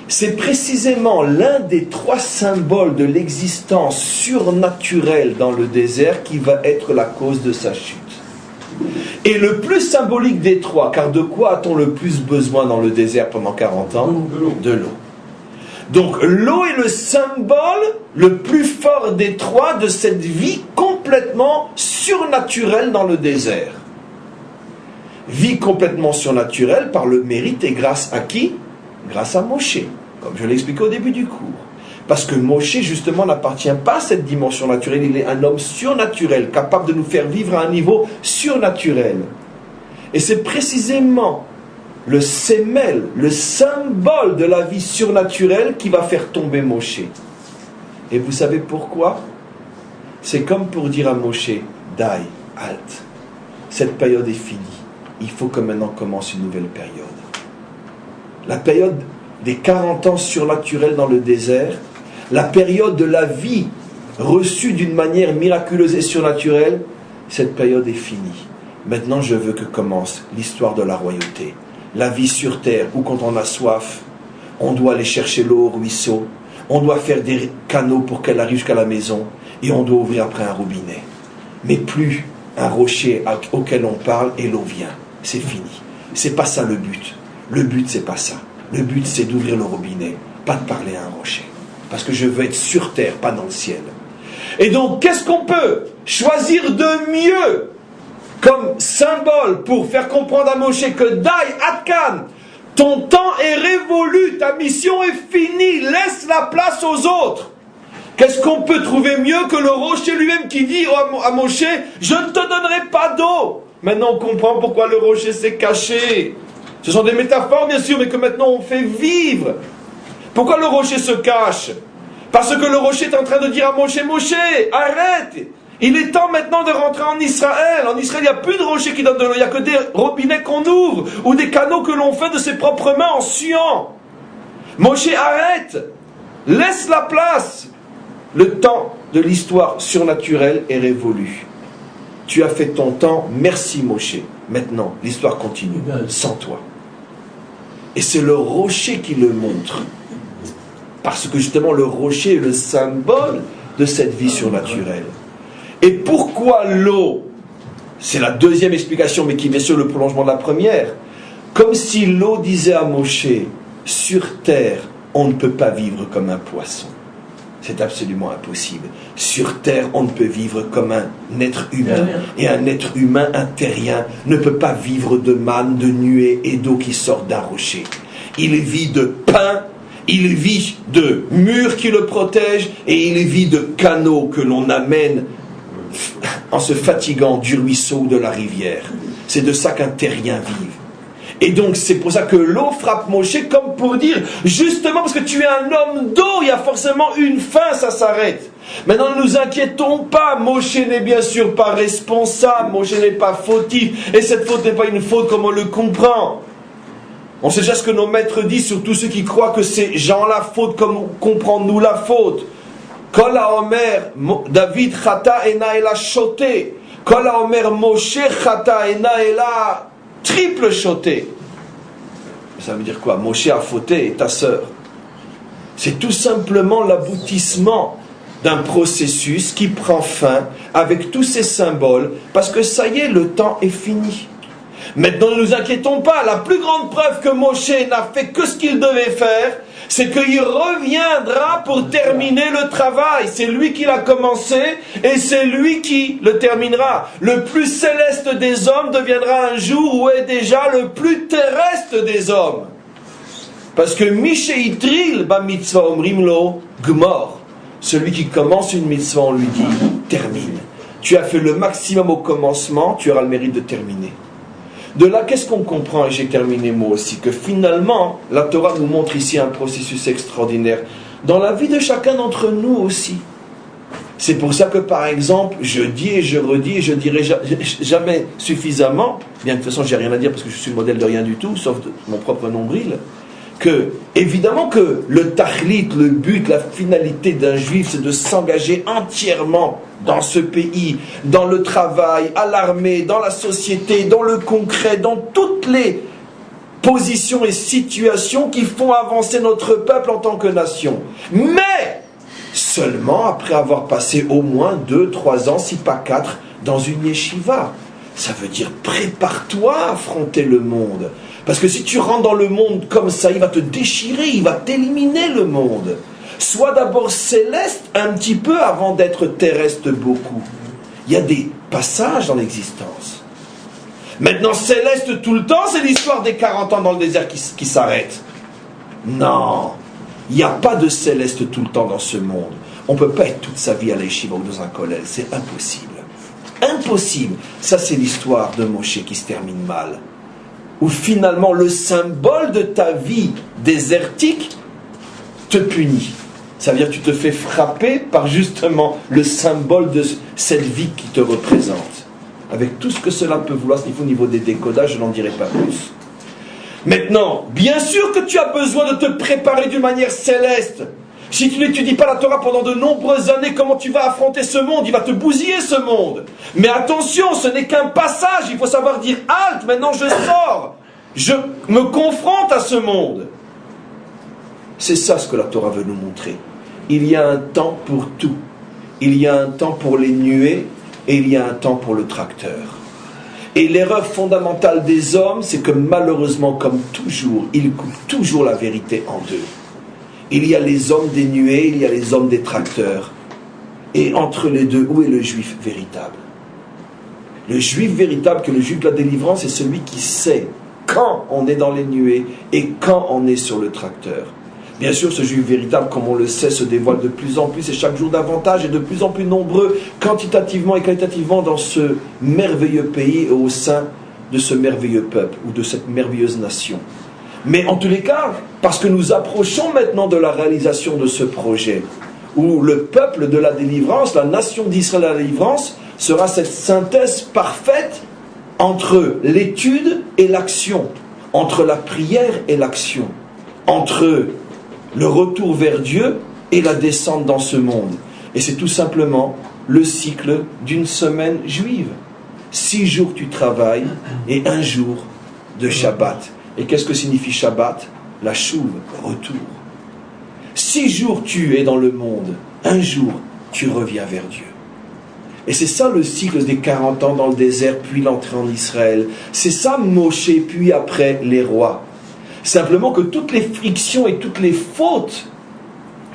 C'est précisément l'un des trois symboles de l'existence surnaturelle dans le désert qui va être la cause de sa chute. Et le plus symbolique des trois, car de quoi a-t-on le plus besoin dans le désert pendant 40 ans? De l'eau. Donc l'eau est le symbole le plus fort des trois de cette vie complètement surnaturelle dans le désert. vie complètement surnaturelle par le mérite et grâce à qui? Grâce à Moshe, comme je l'ai expliqué au début du cours. Parce que Moshe, justement, n'appartient pas à cette dimension naturelle. Il est un homme surnaturel, capable de nous faire vivre à un niveau surnaturel. Et c'est précisément le sémel, le symbole de la vie surnaturelle qui va faire tomber Moshe. Et vous savez pourquoi? C'est comme pour dire à Moshe, Dai, halt, cette période est finie. Il faut que maintenant commence une nouvelle période. La période des 40 ans surnaturels dans le désert, la période de la vie reçue d'une manière miraculeuse et surnaturelle, cette période est finie. Maintenant, je veux que commence l'histoire de la royauté. La vie sur terre, où quand on a soif, on doit aller chercher l'eau au ruisseau, on doit faire des canaux pour qu'elle arrive jusqu'à la maison, et on doit ouvrir après un robinet. Mais plus un rocher auquel on parle et l'eau vient. C'est fini. C'est pas ça le but. Le but, c'est pas ça. Le but, c'est d'ouvrir le robinet, pas de parler à un rocher. Parce que je veux être sur terre, pas dans le ciel. Et donc, qu'est-ce qu'on peut choisir de mieux comme symbole pour faire comprendre à Moshe que Dai Atkan, ton temps est révolu, ta mission est finie, laisse la place aux autres. Qu'est-ce qu'on peut trouver mieux que le rocher lui-même qui dit à Moshe, je ne te donnerai pas d'eau. Maintenant on comprend pourquoi le rocher s'est caché. Ce sont des métaphores bien sûr, mais que maintenant on fait vivre. Pourquoi le rocher se cache? Parce que le rocher est en train de dire à Moshe, Moshe, arrête. Il est temps maintenant de rentrer en Israël. En Israël, il n'y a plus de rochers qui donnent de l'eau. Il n'y a que des robinets qu'on ouvre ou des canaux que l'on fait de ses propres mains en suant. Moshe, arrête. Laisse la place. Le temps de l'histoire surnaturelle est révolu. Tu as fait ton temps. Merci Moshe. Maintenant, l'histoire continue sans toi. Et c'est le rocher qui le montre. Parce que justement, le rocher est le symbole de cette vie surnaturelle. Et pourquoi l'eau? C'est la deuxième explication, mais qui est bien sûr le prolongement de la première. Comme si l'eau disait à Moshe, sur terre, on ne peut pas vivre comme un poisson. C'est absolument impossible. Sur terre, on ne peut vivre comme un être humain. Et un être humain, un terrien, ne peut pas vivre de manne, de nuée et d'eau qui sort d'un rocher. Il vit de pain, il vit de murs qui le protègent, et il vit de canaux que l'on amène en se fatiguant du ruisseau ou de la rivière. C'est de ça qu'un terrien vit. Et donc c'est pour ça que l'eau frappe Moshe comme pour dire, justement parce que tu es un homme d'eau, il y a forcément une fin, ça s'arrête. Maintenant ne nous inquiétons pas, Moshe n'est bien sûr pas responsable, Moshe n'est pas fautif, et cette faute n'est pas une faute comme on le comprend. On sait déjà ce que nos maîtres disent sur tous ceux qui croient que c'est gens-là faute comme on comprend nous la faute. Kol haomer David chata ena ela shoté. Kol haomer Moshe chata ena ela triple shoté. Ça veut dire quoi? Moshe a fauté et ta sœur. C'est tout simplement l'aboutissement d'un processus qui prend fin avec tous ces symboles, parce que ça y est, le temps est fini. Maintenant, ne nous inquiétons pas, la plus grande preuve que Moshe n'a fait que ce qu'il devait faire, c'est qu'il reviendra pour terminer le travail. C'est lui qui l'a commencé et c'est lui qui le terminera. Le plus céleste des hommes deviendra un jour où est déjà le plus terrestre des hommes. Parce que Misheitril ba mitzvah omrimlo gmor. Celui qui commence une mitzvah, on lui dit termine. Tu as fait le maximum au commencement, tu auras le mérite de terminer. De là, qu'est-ce qu'on comprend, et j'ai terminé moi aussi, que finalement, la Torah nous montre ici un processus extraordinaire dans la vie de chacun d'entre nous aussi. C'est pour ça que, par exemple, je dis et je redis, et je dirai jamais suffisamment, bien que de toute façon, j'ai rien à dire parce que je suis le modèle de rien du tout, sauf de mon propre nombril, que, évidemment que le tachlit, le but, la finalité d'un juif, c'est de s'engager entièrement dans ce pays, dans le travail, à l'armée, dans la société, dans le concret, dans toutes les positions et situations qui font avancer notre peuple en tant que nation. Mais seulement après avoir passé au moins 2, 3 ans, si pas 4, dans une yeshiva. Ça veut dire prépare-toi à affronter le monde. Parce que si tu rentres dans le monde comme ça, il va te déchirer, il va t'éliminer le monde. Sois d'abord céleste un petit peu avant d'être terrestre beaucoup. Il y a des passages dans l'existence. Maintenant, céleste tout le temps, c'est l'histoire des 40 ans dans le désert qui s'arrête. Non, il n'y a pas de céleste tout le temps dans ce monde. On ne peut pas être toute sa vie à l'Yeshiva ou dans un collège, c'est impossible. Impossible. Ça, c'est l'histoire de Moshe qui se termine mal. Où finalement, le symbole de ta vie désertique te punit. Ça veut dire que tu te fais frapper par justement le symbole de cette vie qui te représente. Avec tout ce que cela peut vouloir au niveau des décodages, je n'en dirai pas plus. Maintenant, bien sûr que tu as besoin de te préparer d'une manière céleste. Si tu n'étudies pas la Torah pendant de nombreuses années, comment tu vas affronter ce monde? Il va te bousiller ce monde. Mais attention, ce n'est qu'un passage. Il faut savoir dire halte, maintenant je sors. Je me confronte à ce monde. C'est ça ce que la Torah veut nous montrer. Il y a un temps pour tout. Il y a un temps pour les nuées et il y a un temps pour le tracteur. Et l'erreur fondamentale des hommes, c'est que malheureusement, comme toujours, ils coupent toujours la vérité en deux. Il y a les hommes des nuées, il y a les hommes des tracteurs. Et entre les deux, où est le juif véritable? Le juif véritable, que le juif de la délivrance, c'est celui qui sait quand on est dans les nuées et quand on est sur le tracteur. Bien sûr, ce juif véritable, comme on le sait, se dévoile de plus en plus et chaque jour davantage et de plus en plus nombreux, quantitativement et qualitativement, dans ce merveilleux pays et au sein de ce merveilleux peuple ou de cette merveilleuse nation. Mais en tous les cas, parce que nous approchons maintenant de la réalisation de ce projet, où le peuple de la délivrance, la nation d'Israël de la délivrance, sera cette synthèse parfaite entre l'étude et l'action, entre la prière et l'action, entre le retour vers Dieu et la descente dans ce monde. Et c'est tout simplement le cycle d'une semaine juive. 6 jours tu travailles et 1 jour de Shabbat. Et qu'est-ce que signifie Shabbat? La chouve, retour. 6 jours tu es dans le monde, 1 jour tu reviens vers Dieu. Et c'est ça le cycle des 40 ans dans le désert, puis l'entrée en Israël. C'est ça Moshe, puis après les rois. Simplement que toutes les frictions et toutes les fautes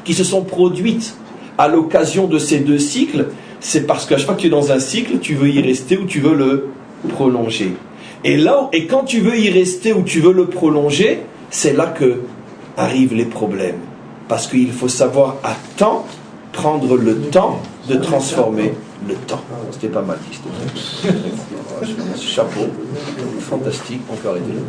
qui se sont produites à l'occasion de ces 2 cycles, c'est parce qu'à chaque fois que tu es dans un cycle, tu veux y rester ou tu veux le prolonger. Et quand tu veux y rester ou tu veux le prolonger, c'est là que arrivent les problèmes. Parce qu'il faut savoir à temps prendre le temps de transformer le temps. C'était pas mal dit. Chapeau. Fantastique. On peut arrêter là.